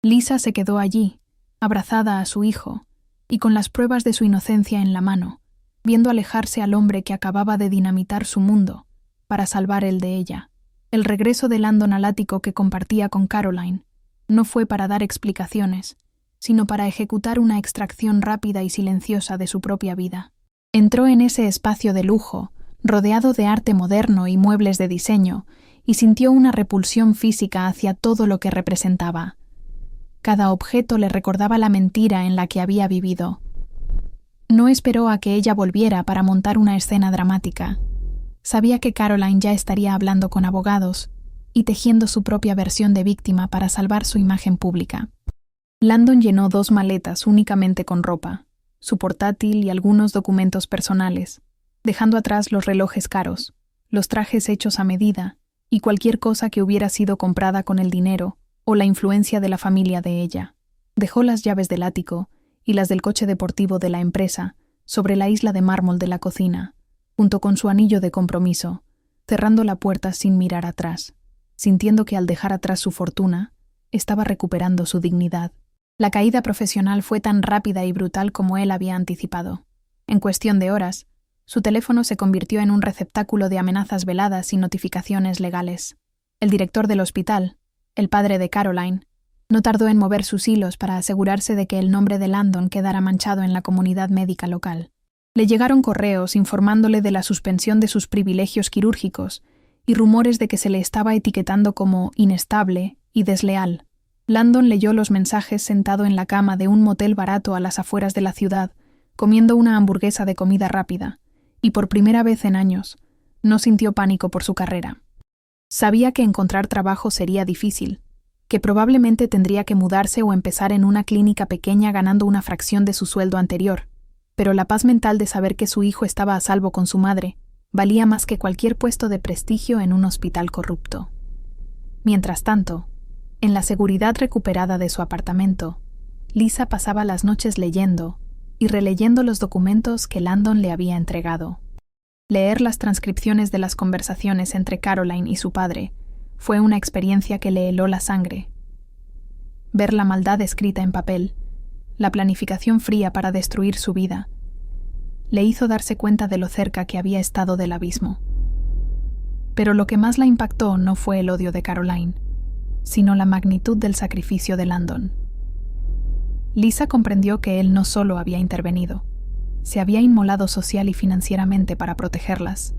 Lisa se quedó allí, abrazada a su hijo, y con las pruebas de su inocencia en la mano, viendo alejarse al hombre que acababa de dinamitar su mundo, para salvar el de ella. El regreso de Landon al ático que compartía con Caroline no fue para dar explicaciones, sino para ejecutar una extracción rápida y silenciosa de su propia vida. Entró en ese espacio de lujo, rodeado de arte moderno y muebles de diseño, y sintió una repulsión física hacia todo lo que representaba. Cada objeto le recordaba la mentira en la que había vivido. No esperó a que ella volviera para montar una escena dramática. Sabía que Caroline ya estaría hablando con abogados y tejiendo su propia versión de víctima para salvar su imagen pública. Landon llenó 2 maletas únicamente con ropa, su portátil y algunos documentos personales, dejando atrás los relojes caros, los trajes hechos a medida y cualquier cosa que hubiera sido comprada con el dinero o la influencia de la familia de ella. Dejó las llaves del ático y las del coche deportivo de la empresa sobre la isla de mármol de la cocina, junto con su anillo de compromiso, cerrando la puerta sin mirar atrás, sintiendo que al dejar atrás su fortuna, estaba recuperando su dignidad. La caída profesional fue tan rápida y brutal como él había anticipado. En cuestión de horas, su teléfono se convirtió en un receptáculo de amenazas veladas y notificaciones legales. El director del hospital, el padre de Caroline, no tardó en mover sus hilos para asegurarse de que el nombre de Landon quedara manchado en la comunidad médica local. Le llegaron correos informándole de la suspensión de sus privilegios quirúrgicos y rumores de que se le estaba etiquetando como inestable y desleal. Landon leyó los mensajes sentado en la cama de un motel barato a las afueras de la ciudad, comiendo una hamburguesa de comida rápida, y por primera vez en años, no sintió pánico por su carrera. Sabía que encontrar trabajo sería difícil, que probablemente tendría que mudarse o empezar en una clínica pequeña ganando una fracción de su sueldo anterior, pero la paz mental de saber que su hijo estaba a salvo con su madre valía más que cualquier puesto de prestigio en un hospital corrupto. Mientras tanto, en la seguridad recuperada de su apartamento, Lisa pasaba las noches leyendo y releyendo los documentos que Landon le había entregado. Leer las transcripciones de las conversaciones entre Caroline y su padre fue una experiencia que le heló la sangre. Ver la maldad escrita en papel, la planificación fría para destruir su vida, le hizo darse cuenta de lo cerca que había estado del abismo. Pero lo que más la impactó no fue el odio de Caroline, sino la magnitud del sacrificio de Landon. Lisa comprendió que él no solo había intervenido, se había inmolado social y financieramente para protegerlas.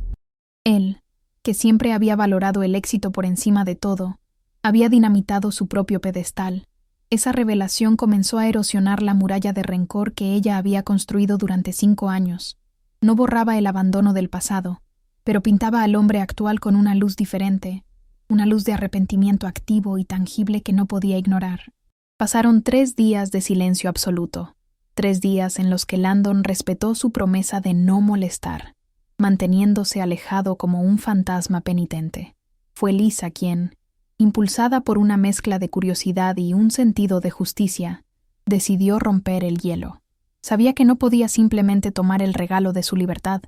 Él, que siempre había valorado el éxito por encima de todo, había dinamitado su propio pedestal. Esa revelación comenzó a erosionar la muralla de rencor que ella había construido durante 5 años. No borraba el abandono del pasado, pero pintaba al hombre actual con una luz diferente, una luz de arrepentimiento activo y tangible que no podía ignorar. Pasaron 3 días de silencio absoluto, 3 días en los que Landon respetó su promesa de no molestar, manteniéndose alejado como un fantasma penitente. Fue Lisa quien, impulsada por una mezcla de curiosidad y un sentido de justicia, decidió romper el hielo. Sabía que no podía simplemente tomar el regalo de su libertad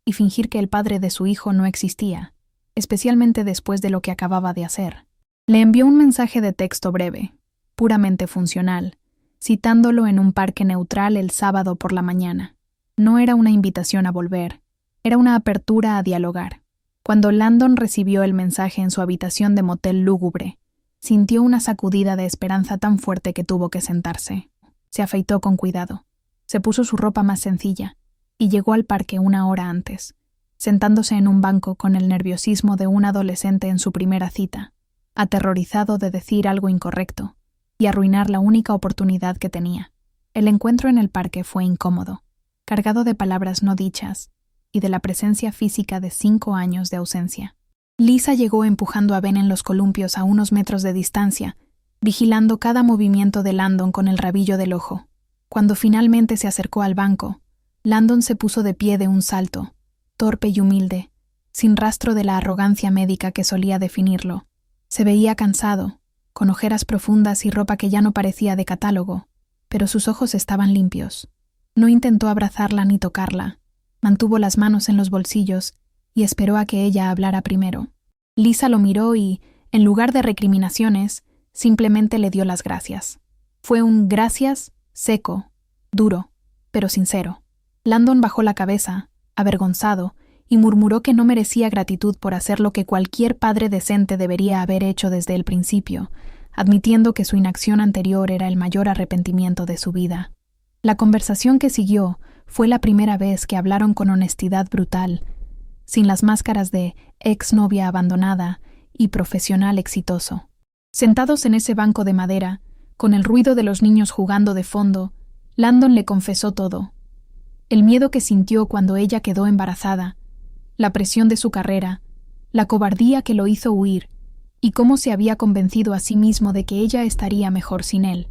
y fingir que el padre de su hijo no existía, especialmente después de lo que acababa de hacer. Le envió un mensaje de texto breve, puramente funcional, citándolo en un parque neutral el sábado por la mañana. No era una invitación a volver, era una apertura a dialogar. Cuando Landon recibió el mensaje en su habitación de motel lúgubre, sintió una sacudida de esperanza tan fuerte que tuvo que sentarse. Se afeitó con cuidado, se puso su ropa más sencilla y llegó al parque 1 hora antes, sentándose en un banco con el nerviosismo de un adolescente en su primera cita, aterrorizado de decir algo incorrecto y arruinar la única oportunidad que tenía. El encuentro en el parque fue incómodo, cargado de palabras no dichas y de la presencia física de 5 años de ausencia. Lisa llegó empujando a Ben en los columpios a unos metros de distancia, vigilando cada movimiento de Landon con el rabillo del ojo. Cuando finalmente se acercó al banco, Landon se puso de pie de un salto, torpe y humilde, sin rastro de la arrogancia médica que solía definirlo. Se veía cansado, con ojeras profundas y ropa que ya no parecía de catálogo, pero sus ojos estaban limpios. No intentó abrazarla ni tocarla, mantuvo las manos en los bolsillos y esperó a que ella hablara primero. Lisa lo miró y, en lugar de recriminaciones, simplemente le dio las gracias. Fue un gracias seco, duro, pero sincero. Landon bajó la cabeza, avergonzado, y murmuró que no merecía gratitud por hacer lo que cualquier padre decente debería haber hecho desde el principio, admitiendo que su inacción anterior era el mayor arrepentimiento de su vida. La conversación que siguió fue la primera vez que hablaron con honestidad brutal, sin las máscaras de exnovia abandonada y profesional exitoso. Sentados en ese banco de madera, con el ruido de los niños jugando de fondo, Landon le confesó todo. El miedo que sintió cuando ella quedó embarazada, la presión de su carrera, la cobardía que lo hizo huir, y cómo se había convencido a sí mismo de que ella estaría mejor sin él.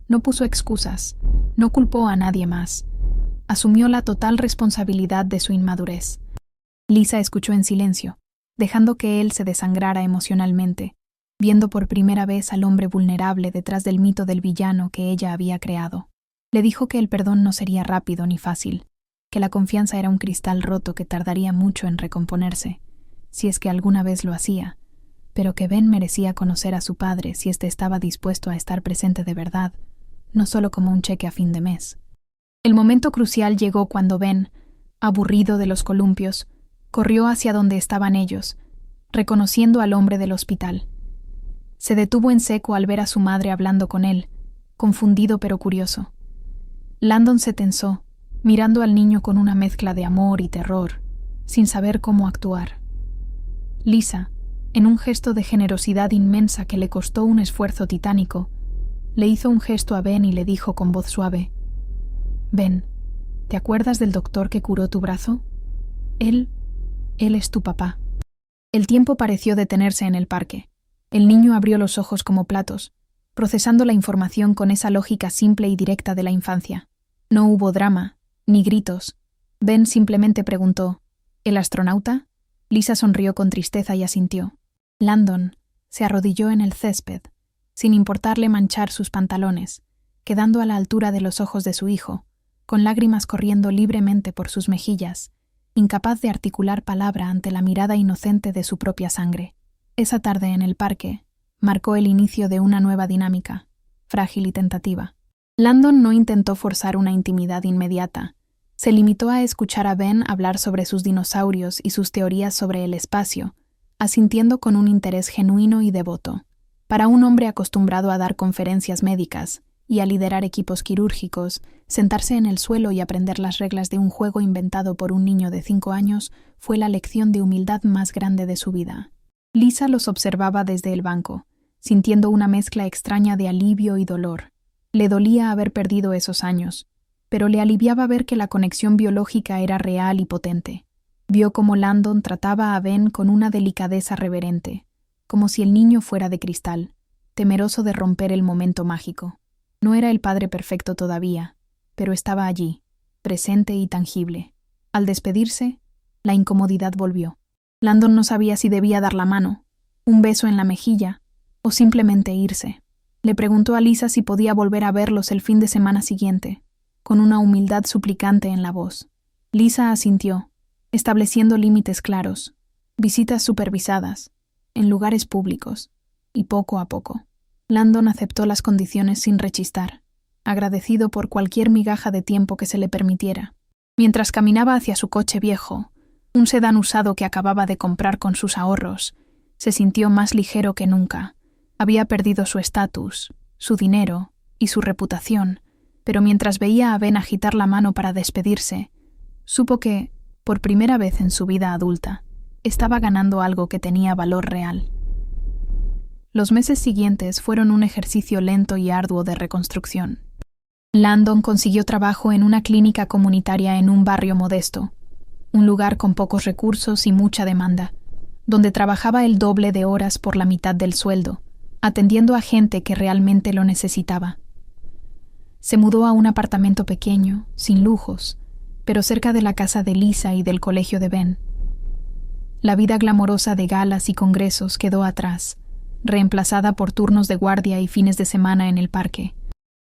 No puso excusas, no culpó a nadie más. Asumió la total responsabilidad de su inmadurez. Lisa escuchó en silencio, dejando que él se desangrara emocionalmente, viendo por primera vez al hombre vulnerable detrás del mito del villano que ella había creado. Le dijo que el perdón no sería rápido ni fácil, que la confianza era un cristal roto que tardaría mucho en recomponerse, si es que alguna vez lo hacía, pero que Ben merecía conocer a su padre si éste estaba dispuesto a estar presente de verdad, no solo como un cheque a fin de mes. El momento crucial llegó cuando Ben, aburrido de los columpios, corrió hacia donde estaban ellos, reconociendo al hombre del hospital. Se detuvo en seco al ver a su madre hablando con él, confundido pero curioso. Landon se tensó, mirando al niño con una mezcla de amor y terror, sin saber cómo actuar. Lisa, en un gesto de generosidad inmensa que le costó un esfuerzo titánico, le hizo un gesto a Ben y le dijo con voz suave: «Ben, ¿te acuerdas del doctor que curó tu brazo? Él es tu papá». El tiempo pareció detenerse en el parque. El niño abrió los ojos como platos, procesando la información con esa lógica simple y directa de la infancia. No hubo drama, ni gritos. Ben simplemente preguntó: «¿El astronauta?». Lisa sonrió con tristeza y asintió. Landon se arrodilló en el césped, sin importarle manchar sus pantalones, quedando a la altura de los ojos de su hijo, con lágrimas corriendo libremente por sus mejillas, incapaz de articular palabra ante la mirada inocente de su propia sangre. Esa tarde en el parque marcó el inicio de una nueva dinámica, frágil y tentativa. Landon no intentó forzar una intimidad inmediata. Se limitó a escuchar a Ben hablar sobre sus dinosaurios y sus teorías sobre el espacio, asintiendo con un interés genuino y devoto. Para un hombre acostumbrado a dar conferencias médicas y a liderar equipos quirúrgicos, sentarse en el suelo y aprender las reglas de un juego inventado por un niño de 5 años fue la lección de humildad más grande de su vida. Lisa los observaba desde el banco, sintiendo una mezcla extraña de alivio y dolor. Le dolía haber perdido esos años, pero le aliviaba ver que la conexión biológica era real y potente. Vio cómo Landon trataba a Ben con una delicadeza reverente, como si el niño fuera de cristal, temeroso de romper el momento mágico. No era el padre perfecto todavía, pero estaba allí, presente y tangible. Al despedirse, la incomodidad volvió. Landon no sabía si debía dar la mano, un beso en la mejilla, o simplemente irse. Le preguntó a Lisa si podía volver a verlos el fin de semana siguiente, con una humildad suplicante en la voz. Lisa asintió, estableciendo límites claros, visitas supervisadas, en lugares públicos, y poco a poco. Landon aceptó las condiciones sin rechistar, agradecido por cualquier migaja de tiempo que se le permitiera. Mientras caminaba hacia su coche viejo, un sedán usado que acababa de comprar con sus ahorros, se sintió más ligero que nunca. Había perdido su estatus, su dinero y su reputación, pero mientras veía a Ben agitar la mano para despedirse, supo que, por primera vez en su vida adulta, estaba ganando algo que tenía valor real. Los meses siguientes fueron un ejercicio lento y arduo de reconstrucción. Landon consiguió trabajo en una clínica comunitaria en un barrio modesto, un lugar con pocos recursos y mucha demanda, donde trabajaba el doble de horas por la mitad del sueldo, atendiendo a gente que realmente lo necesitaba. Se mudó a un apartamento pequeño, sin lujos, pero cerca de la casa de Lisa y del colegio de Ben. La vida glamorosa de galas y congresos quedó atrás, reemplazada por turnos de guardia y fines de semana en el parque.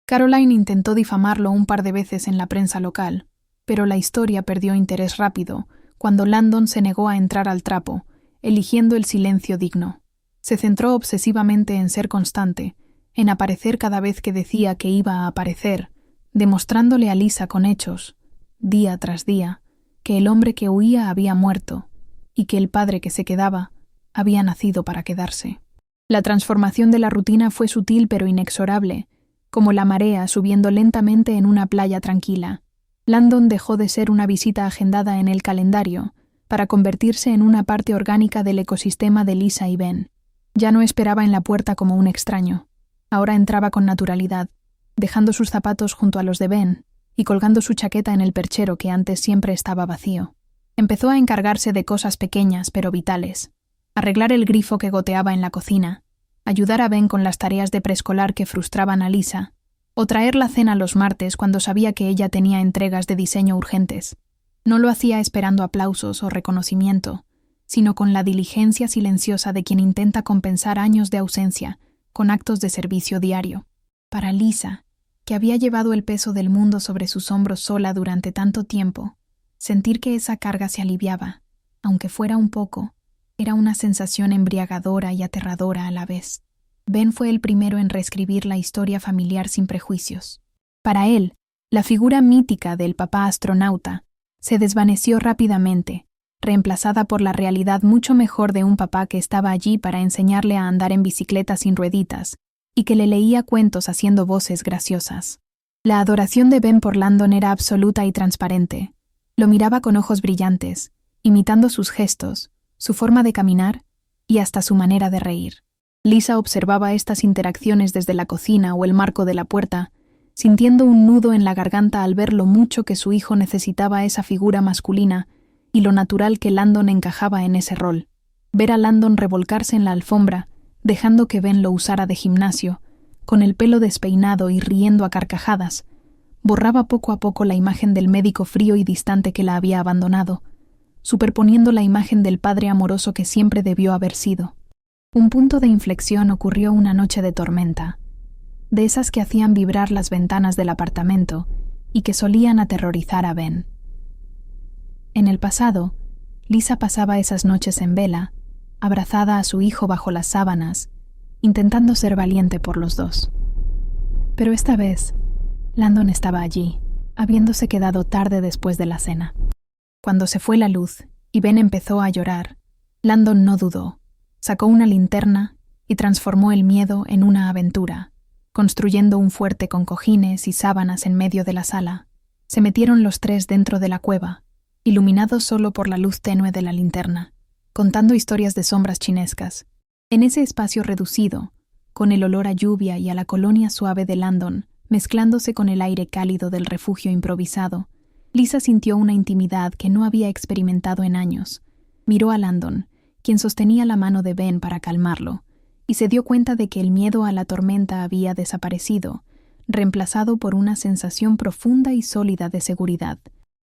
Caroline intentó difamarlo un par de veces en la prensa local, pero la historia perdió interés rápido cuando Landon se negó a entrar al trapo, eligiendo el silencio digno. Se centró obsesivamente en ser constante, en aparecer cada vez que decía que iba a aparecer, demostrándole a Lisa con hechos, día tras día, que el hombre que huía había muerto y que el padre que se quedaba había nacido para quedarse. La transformación de la rutina fue sutil pero inexorable, como la marea subiendo lentamente en una playa tranquila. Landon dejó de ser una visita agendada en el calendario para convertirse en una parte orgánica del ecosistema de Lisa y Ben. Ya no esperaba en la puerta como un extraño. Ahora entraba con naturalidad, dejando sus zapatos junto a los de Ben y colgando su chaqueta en el perchero que antes siempre estaba vacío. Empezó a encargarse de cosas pequeñas pero vitales. Arreglar el grifo que goteaba en la cocina, ayudar a Ben con las tareas de preescolar que frustraban a Lisa, o traer la cena los martes cuando sabía que ella tenía entregas de diseño urgentes. No lo hacía esperando aplausos o reconocimiento, sino con la diligencia silenciosa de quien intenta compensar años de ausencia con actos de servicio diario. Para Lisa, que había llevado el peso del mundo sobre sus hombros sola durante tanto tiempo, sentir que esa carga se aliviaba, aunque fuera un poco, era una sensación embriagadora y aterradora a la vez. Ben fue el primero en reescribir la historia familiar sin prejuicios. Para él, la figura mítica del papá astronauta se desvaneció rápidamente, reemplazada por la realidad mucho mejor de un papá que estaba allí para enseñarle a andar en bicicleta sin rueditas y que le leía cuentos haciendo voces graciosas. La adoración de Ben por Landon era absoluta y transparente. Lo miraba con ojos brillantes, imitando sus gestos, su forma de caminar y hasta su manera de reír. Lisa observaba estas interacciones desde la cocina o el marco de la puerta, sintiendo un nudo en la garganta al ver lo mucho que su hijo necesitaba esa figura masculina y lo natural que Landon encajaba en ese rol. Ver a Landon revolcarse en la alfombra, dejando que Ben lo usara de gimnasio, con el pelo despeinado y riendo a carcajadas, borraba poco a poco la imagen del médico frío y distante que la había abandonado, superponiendo la imagen del padre amoroso que siempre debió haber sido. Un punto de inflexión ocurrió una noche de tormenta, de esas que hacían vibrar las ventanas del apartamento y que solían aterrorizar a Ben. En el pasado, Lisa pasaba esas noches en vela, abrazada a su hijo bajo las sábanas, intentando ser valiente por los dos. Pero esta vez, Landon estaba allí, habiéndose quedado tarde después de la cena. Cuando se fue la luz y Ben empezó a llorar, Landon no dudó. Sacó una linterna y transformó el miedo en una aventura, construyendo un fuerte con cojines y sábanas en medio de la sala. Se metieron los tres dentro de la cueva, iluminados solo por la luz tenue de la linterna, contando historias de sombras chinescas. En ese espacio reducido, con el olor a lluvia y a la colonia suave de Landon, mezclándose con el aire cálido del refugio improvisado, Lisa sintió una intimidad que no había experimentado en años. Miró a Landon, quien sostenía la mano de Ben para calmarlo, y se dio cuenta de que el miedo a la tormenta había desaparecido, reemplazado por una sensación profunda y sólida de seguridad.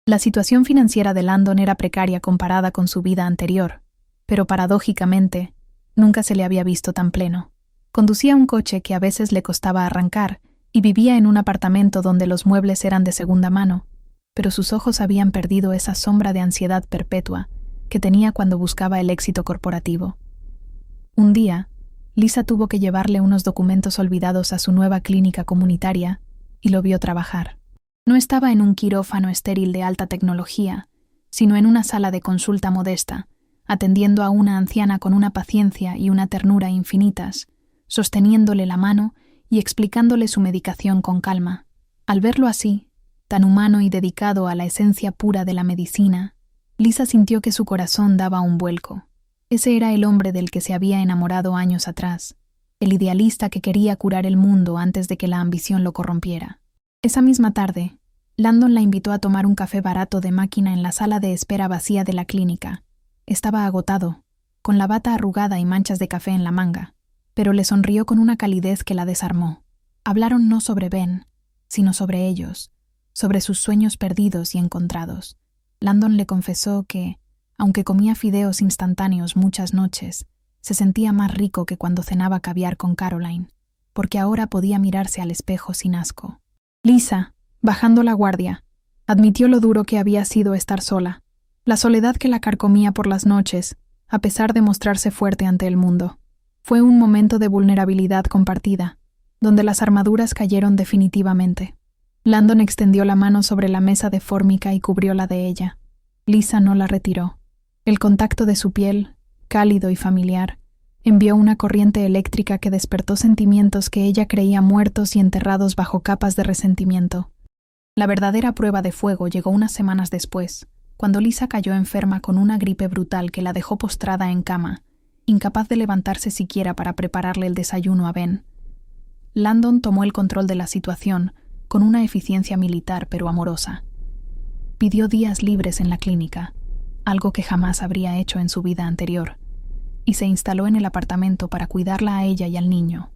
La situación financiera de Landon era precaria comparada con su vida anterior, pero paradójicamente, nunca se le había visto tan pleno. Conducía un coche que a veces le costaba arrancar y vivía en un apartamento donde los muebles eran de segunda mano, pero sus ojos habían perdido esa sombra de ansiedad perpetua que tenía cuando buscaba el éxito corporativo. Un día, Lisa tuvo que llevarle unos documentos olvidados a su nueva clínica comunitaria y lo vio trabajar. No estaba en un quirófano estéril de alta tecnología, sino en una sala de consulta modesta, atendiendo a una anciana con una paciencia y una ternura infinitas, sosteniéndole la mano y explicándole su medicación con calma. Al verlo así, tan humano y dedicado a la esencia pura de la medicina, Lisa sintió que su corazón daba un vuelco. Ese era el hombre del que se había enamorado años atrás, el idealista que quería curar el mundo antes de que la ambición lo corrompiera. Esa misma tarde, Landon la invitó a tomar un café barato de máquina en la sala de espera vacía de la clínica. Estaba agotado, con la bata arrugada y manchas de café en la manga, pero le sonrió con una calidez que la desarmó. Hablaron no sobre Ben, sino sobre ellos, sobre sus sueños perdidos y encontrados. Landon le confesó que, aunque comía fideos instantáneos muchas noches, se sentía más rico que cuando cenaba caviar con Caroline, porque ahora podía mirarse al espejo sin asco. Lisa, bajando la guardia, admitió lo duro que había sido estar sola, la soledad que la carcomía por las noches, a pesar de mostrarse fuerte ante el mundo. Fue un momento de vulnerabilidad compartida, donde las armaduras cayeron definitivamente. Landon extendió la mano sobre la mesa de fórmica y cubrió la de ella. Lisa no la retiró. El contacto de su piel, cálido y familiar, envió una corriente eléctrica que despertó sentimientos que ella creía muertos y enterrados bajo capas de resentimiento. La verdadera prueba de fuego llegó unas semanas después, cuando Lisa cayó enferma con una gripe brutal que la dejó postrada en cama, incapaz de levantarse siquiera para prepararle el desayuno a Ben. Landon tomó el control de la situación con una eficiencia militar pero amorosa. Pidió días libres en la clínica, algo que jamás habría hecho en su vida anterior, y se instaló en el apartamento para cuidarla a ella y al niño.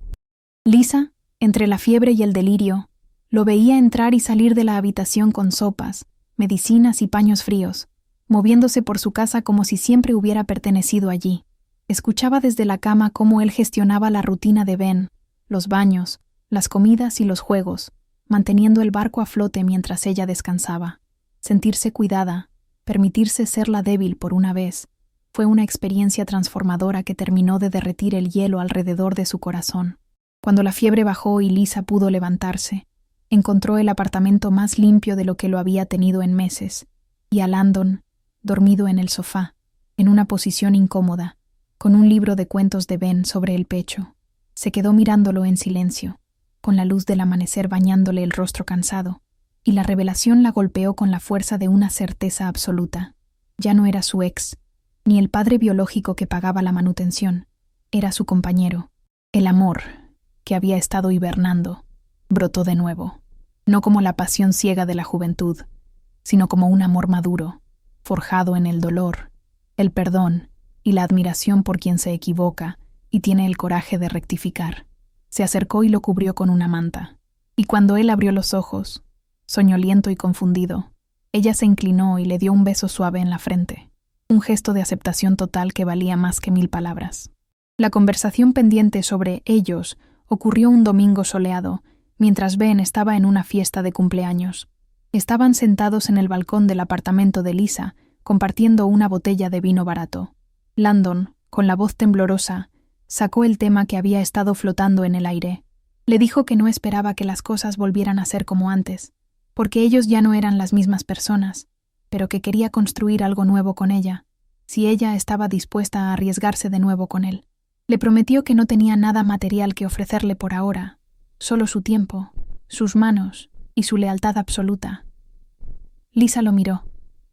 Lisa, entre la fiebre y el delirio, lo veía entrar y salir de la habitación con sopas, medicinas y paños fríos, moviéndose por su casa como si siempre hubiera pertenecido allí. Escuchaba desde la cama cómo él gestionaba la rutina de Ben, los baños, las comidas y los juegos, manteniendo el barco a flote mientras ella descansaba. Sentirse cuidada, permitirse ser la débil por una vez, fue una experiencia transformadora que terminó de derretir el hielo alrededor de su corazón. Cuando la fiebre bajó y Lisa pudo levantarse, encontró el apartamento más limpio de lo que lo había tenido en meses, y a Landon, dormido en el sofá, en una posición incómoda, con un libro de cuentos de Ben sobre el pecho. Se quedó mirándolo en silencio, con la luz del amanecer bañándole el rostro cansado, y la revelación la golpeó con la fuerza de una certeza absoluta. Ya no era su ex, ni el padre biológico que pagaba la manutención, era su compañero. El amor, que había estado hibernando, brotó de nuevo, no como la pasión ciega de la juventud, sino como un amor maduro, forjado en el dolor, el perdón y la admiración por quien se equivoca y tiene el coraje de rectificar. Se acercó y lo cubrió con una manta, y cuando él abrió los ojos, soñoliento y confundido, ella se inclinó y le dio un beso suave en la frente, un gesto de aceptación total que valía más que 1000 palabras. La conversación pendiente sobre ellos ocurrió un domingo soleado, mientras Ben estaba en una fiesta de cumpleaños. Estaban sentados en el balcón del apartamento de Lisa, compartiendo una botella de vino barato. Landon, con la voz temblorosa, sacó el tema que había estado flotando en el aire. Le dijo que no esperaba que las cosas volvieran a ser como antes, porque ellos ya no eran las mismas personas, pero que quería construir algo nuevo con ella, si ella estaba dispuesta a arriesgarse de nuevo con él. Le prometió que no tenía nada material que ofrecerle por ahora, solo su tiempo, sus manos y su lealtad absoluta. Lisa lo miró,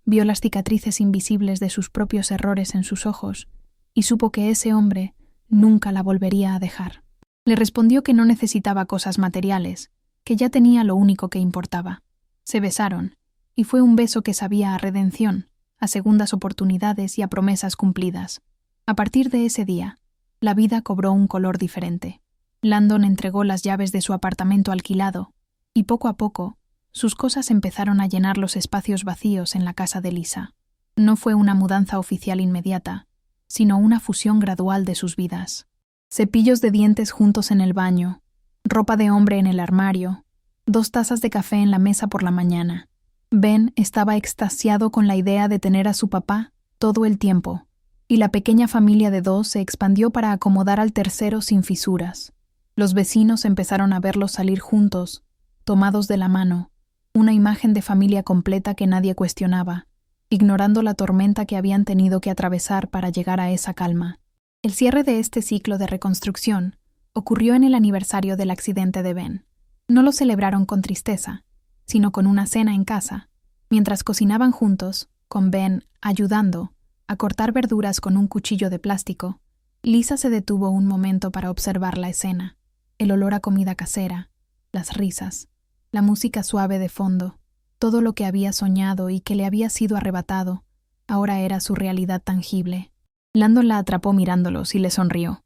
vio las cicatrices invisibles de sus propios errores en sus ojos y supo que ese hombre nunca la volvería a dejar. Le respondió que no necesitaba cosas materiales, que ya tenía lo único que importaba. Se besaron, y fue un beso que sabía a redención, a segundas oportunidades y a promesas cumplidas. A partir de ese día, la vida cobró un color diferente. Landon entregó las llaves de su apartamento alquilado, y poco a poco, sus cosas empezaron a llenar los espacios vacíos en la casa de Lisa. No fue una mudanza oficial inmediata, sino una fusión gradual de sus vidas. Cepillos de dientes juntos en el baño, ropa de hombre en el armario, 2 tazas de café en la mesa por la mañana. Ben estaba extasiado con la idea de tener a su papá todo el tiempo, y la pequeña familia de 2 se expandió para acomodar al tercero sin fisuras. Los vecinos empezaron a verlos salir juntos, tomados de la mano, una imagen de familia completa que nadie cuestionaba, ignorando la tormenta que habían tenido que atravesar para llegar a esa calma. El cierre de este ciclo de reconstrucción ocurrió en el aniversario del accidente de Ben. No lo celebraron con tristeza, sino con una cena en casa, mientras cocinaban juntos, con Ben ayudando a cortar verduras con un cuchillo de plástico. Lisa se detuvo un momento para observar la escena, el olor a comida casera, las risas, la música suave de fondo. Todo lo que había soñado y que le había sido arrebatado, ahora era su realidad tangible. Landon la atrapó mirándolos y le sonrió.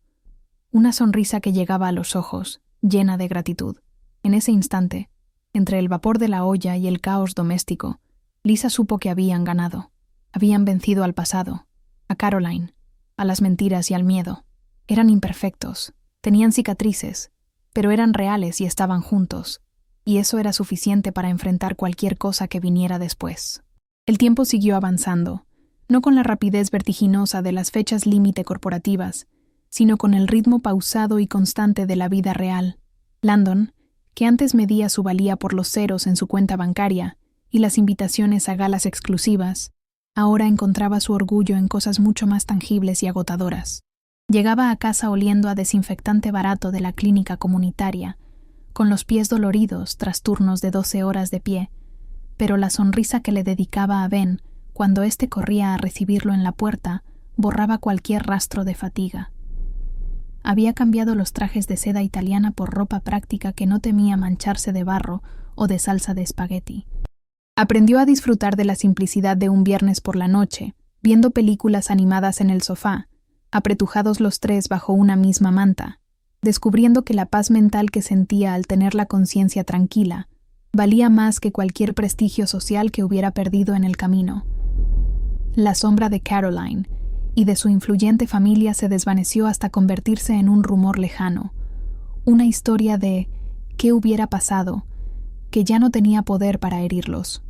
Una sonrisa que llegaba a los ojos, llena de gratitud. En ese instante, entre el vapor de la olla y el caos doméstico, Lisa supo que habían ganado. Habían vencido al pasado, a Caroline, a las mentiras y al miedo. Eran imperfectos, tenían cicatrices, pero eran reales y estaban juntos, y eso era suficiente para enfrentar cualquier cosa que viniera después. El tiempo siguió avanzando, no con la rapidez vertiginosa de las fechas límite corporativas, sino con el ritmo pausado y constante de la vida real. Landon, que antes medía su valía por los ceros en su cuenta bancaria y las invitaciones a galas exclusivas, ahora encontraba su orgullo en cosas mucho más tangibles y agotadoras. Llegaba a casa oliendo a desinfectante barato de la clínica comunitaria, con los pies doloridos tras turnos de 12 horas de pie, pero la sonrisa que le dedicaba a Ben cuando éste corría a recibirlo en la puerta borraba cualquier rastro de fatiga. Había cambiado los trajes de seda italiana por ropa práctica que no temía mancharse de barro o de salsa de espagueti. Aprendió a disfrutar de la simplicidad de un viernes por la noche, viendo películas animadas en el sofá, apretujados los tres bajo una misma manta, descubriendo que la paz mental que sentía al tener la conciencia tranquila valía más que cualquier prestigio social que hubiera perdido en el camino. La sombra de Caroline y de su influyente familia se desvaneció hasta convertirse en un rumor lejano, una historia de ¿qué hubiera pasado?, que ya no tenía poder para herirlos.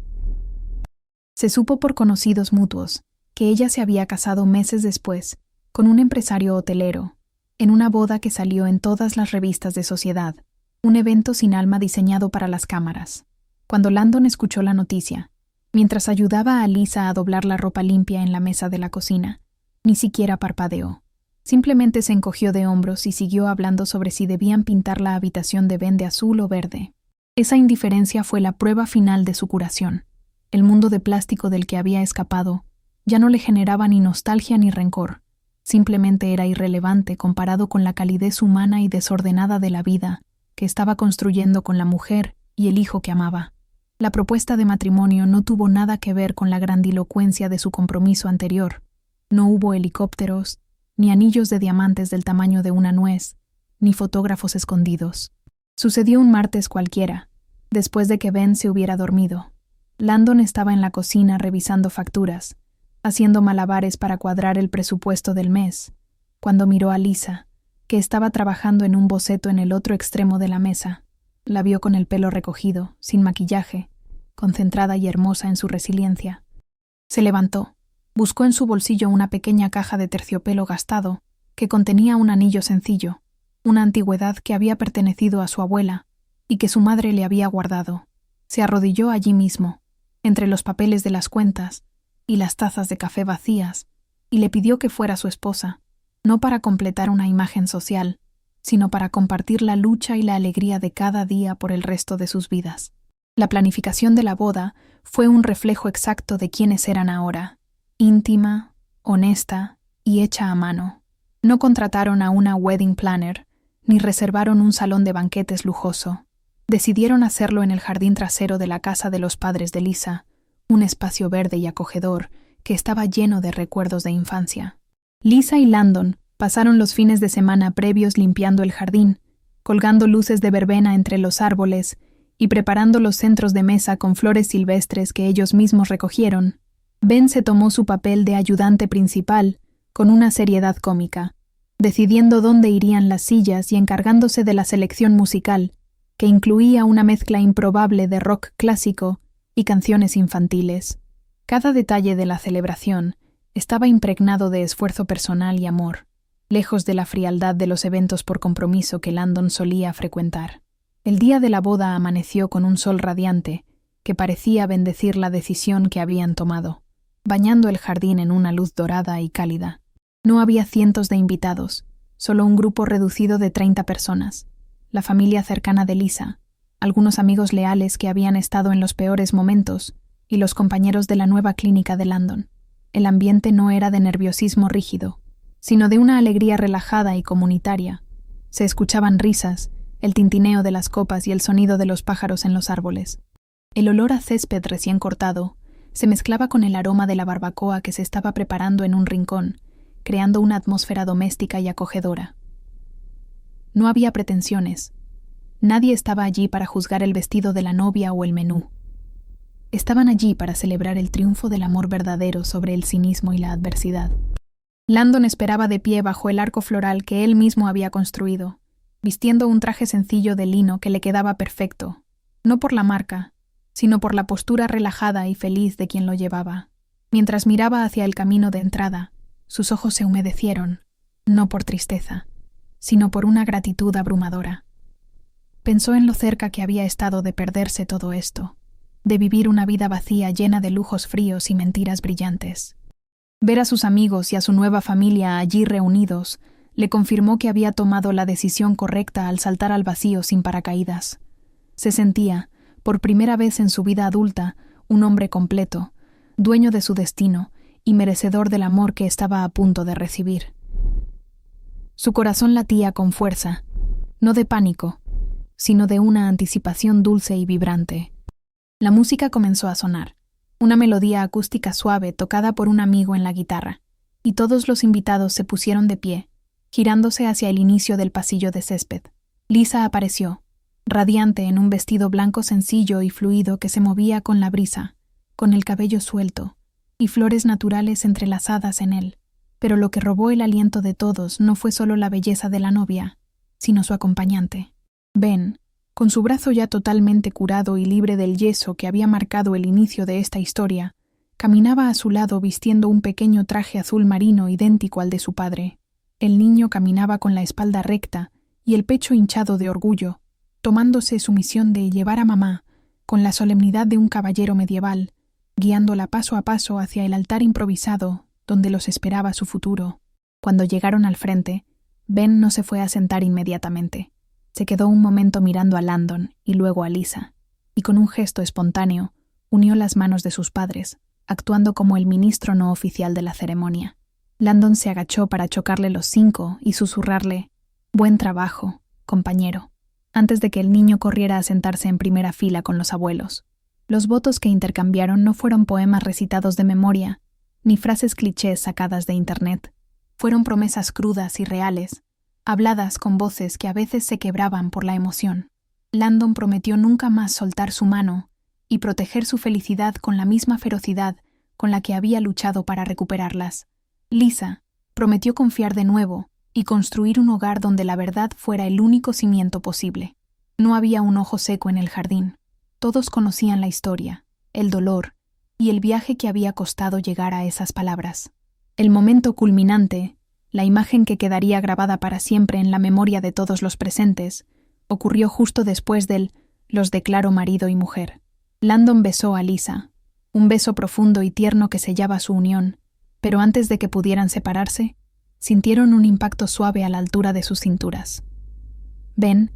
Se supo por conocidos mutuos que ella se había casado meses después con un empresario hotelero, en una boda que salió en todas las revistas de sociedad, un evento sin alma diseñado para las cámaras. Cuando Landon escuchó la noticia, mientras ayudaba a Lisa a doblar la ropa limpia en la mesa de la cocina, ni siquiera parpadeó. Simplemente se encogió de hombros y siguió hablando sobre si debían pintar la habitación de Ben de azul o verde. Esa indiferencia fue la prueba final de su curación. El mundo de plástico del que había escapado ya no le generaba ni nostalgia ni rencor. Simplemente era irrelevante comparado con la calidez humana y desordenada de la vida que estaba construyendo con la mujer y el hijo que amaba. La propuesta de matrimonio no tuvo nada que ver con la grandilocuencia de su compromiso anterior. No hubo helicópteros, ni anillos de diamantes del tamaño de una nuez, ni fotógrafos escondidos. Sucedió un martes cualquiera, después de que Ben se hubiera dormido. Landon estaba en la cocina revisando facturas, haciendo malabares para cuadrar el presupuesto del mes, cuando miró a Lisa, que estaba trabajando en un boceto en el otro extremo de la mesa. La vio con el pelo recogido, sin maquillaje, concentrada y hermosa en su resiliencia. Se levantó, buscó en su bolsillo una pequeña caja de terciopelo gastado que contenía un anillo sencillo, una antigüedad que había pertenecido a su abuela y que su madre le había guardado. Se arrodilló allí mismo, entre los papeles de las cuentas y las tazas de café vacías, y le pidió que fuera su esposa, no para completar una imagen social, sino para compartir la lucha y la alegría de cada día por el resto de sus vidas. La planificación de la boda fue un reflejo exacto de quiénes eran ahora, íntima, honesta y hecha a mano. No contrataron a una wedding planner, ni reservaron un salón de banquetes lujoso. Decidieron hacerlo en el jardín trasero de la casa de los padres de Lisa, un espacio verde y acogedor que estaba lleno de recuerdos de infancia. Lisa y Landon pasaron los fines de semana previos limpiando el jardín, colgando luces de verbena entre los árboles y preparando los centros de mesa con flores silvestres que ellos mismos recogieron. Ben se tomó su papel de ayudante principal con una seriedad cómica, decidiendo dónde irían las sillas y encargándose de la selección musical, que incluía una mezcla improbable de rock clásico y canciones infantiles. Cada detalle de la celebración estaba impregnado de esfuerzo personal y amor, lejos de la frialdad de los eventos por compromiso que Landon solía frecuentar. El día de la boda amaneció con un sol radiante que parecía bendecir la decisión que habían tomado, bañando el jardín en una luz dorada y cálida. No había cientos de invitados, solo un grupo reducido de 30 personas, la familia cercana de Lisa, algunos amigos leales que habían estado en los peores momentos y los compañeros de la nueva clínica de Landon. El ambiente no era de nerviosismo rígido, sino de una alegría relajada y comunitaria. Se escuchaban risas, el tintineo de las copas y el sonido de los pájaros en los árboles. El olor a césped recién cortado se mezclaba con el aroma de la barbacoa que se estaba preparando en un rincón, creando una atmósfera doméstica y acogedora. No había pretensiones. Nadie estaba allí para juzgar el vestido de la novia o el menú. Estaban allí para celebrar el triunfo del amor verdadero sobre el cinismo y la adversidad. Landon esperaba de pie bajo el arco floral que él mismo había construido, vistiendo un traje sencillo de lino que le quedaba perfecto, no por la marca, sino por la postura relajada y feliz de quien lo llevaba. Mientras miraba hacia el camino de entrada, sus ojos se humedecieron, no por tristeza, sino por una gratitud abrumadora. Pensó en lo cerca que había estado de perderse todo esto, de vivir una vida vacía llena de lujos fríos y mentiras brillantes. Ver a sus amigos y a su nueva familia allí reunidos le confirmó que había tomado la decisión correcta al saltar al vacío sin paracaídas. Se sentía, por primera vez en su vida adulta, un hombre completo, dueño de su destino y merecedor del amor que estaba a punto de recibir. Su corazón latía con fuerza, no de pánico, sino de una anticipación dulce y vibrante. La música comenzó a sonar, una melodía acústica suave tocada por un amigo en la guitarra, y todos los invitados se pusieron de pie, girándose hacia el inicio del pasillo de césped. Lisa apareció, radiante en un vestido blanco sencillo y fluido que se movía con la brisa, con el cabello suelto, y flores naturales entrelazadas en él. Pero lo que robó el aliento de todos no fue solo la belleza de la novia, sino su acompañante. Ben, con su brazo ya totalmente curado y libre del yeso que había marcado el inicio de esta historia, caminaba a su lado vistiendo un pequeño traje azul marino idéntico al de su padre. El niño caminaba con la espalda recta y el pecho hinchado de orgullo, tomándose su misión de llevar a mamá, con la solemnidad de un caballero medieval, guiándola paso a paso hacia el altar improvisado donde los esperaba su futuro. Cuando llegaron al frente, Ben no se fue a sentar inmediatamente. Se quedó un momento mirando a Landon y luego a Lisa, y con un gesto espontáneo unió las manos de sus padres, actuando como el ministro no oficial de la ceremonia. Landon se agachó para chocarle los 5 y susurrarle: «Buen trabajo, compañero», antes de que el niño corriera a sentarse en primera fila con los abuelos. Los votos que intercambiaron no fueron poemas recitados de memoria, ni frases clichés sacadas de internet. Fueron promesas crudas y reales, habladas con voces que a veces se quebraban por la emoción. Landon prometió nunca más soltar su mano y proteger su felicidad con la misma ferocidad con la que había luchado para recuperarlas. Lisa prometió confiar de nuevo y construir un hogar donde la verdad fuera el único cimiento posible. No había un ojo seco en el jardín. Todos conocían la historia, el dolor y el viaje que había costado llegar a esas palabras. El momento culminante, la imagen que quedaría grabada para siempre en la memoria de todos los presentes, ocurrió justo después del «los declaro marido y mujer». Landon besó a Lisa, un beso profundo y tierno que sellaba su unión, pero antes de que pudieran separarse, sintieron un impacto suave a la altura de sus cinturas. Ben,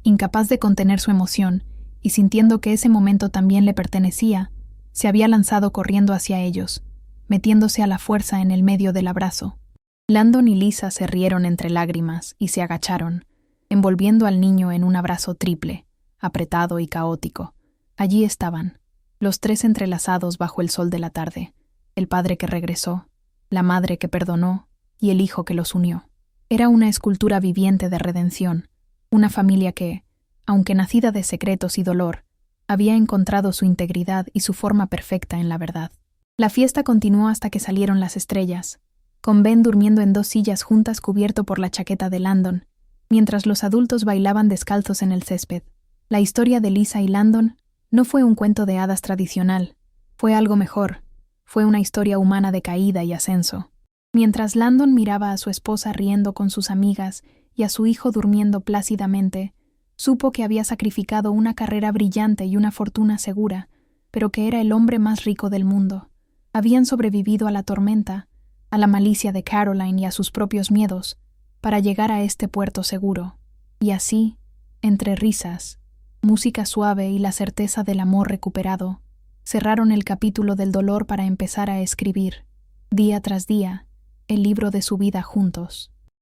incapaz de contener su emoción y sintiendo que ese momento también le pertenecía, se había lanzado corriendo hacia ellos, metiéndose a la fuerza en el medio del abrazo. Landon y Lisa se rieron entre lágrimas y se agacharon, envolviendo al niño en un abrazo triple, apretado y caótico. Allí estaban, los tres entrelazados bajo el sol de la tarde, el padre que regresó, la madre que perdonó y el hijo que los unió. Era una escultura viviente de redención, una familia que, aunque nacida de secretos y dolor, había encontrado su integridad y su forma perfecta en la verdad. La fiesta continuó hasta que salieron las estrellas, con Ben durmiendo en 2 sillas juntas cubierto por la chaqueta de Landon, mientras los adultos bailaban descalzos en el césped. La historia de Lisa y Landon no fue un cuento de hadas tradicional, fue algo mejor, fue una historia humana de caída y ascenso. Mientras Landon miraba a su esposa riendo con sus amigas y a su hijo durmiendo plácidamente, supo que había sacrificado una carrera brillante y una fortuna segura, pero que era el hombre más rico del mundo. Habían sobrevivido a la tormenta, a la malicia de Caroline y a sus propios miedos, para llegar a este puerto seguro. Y así, entre risas, música suave y la certeza del amor recuperado, cerraron el capítulo del dolor para empezar a escribir, día tras día, el libro de su vida juntos.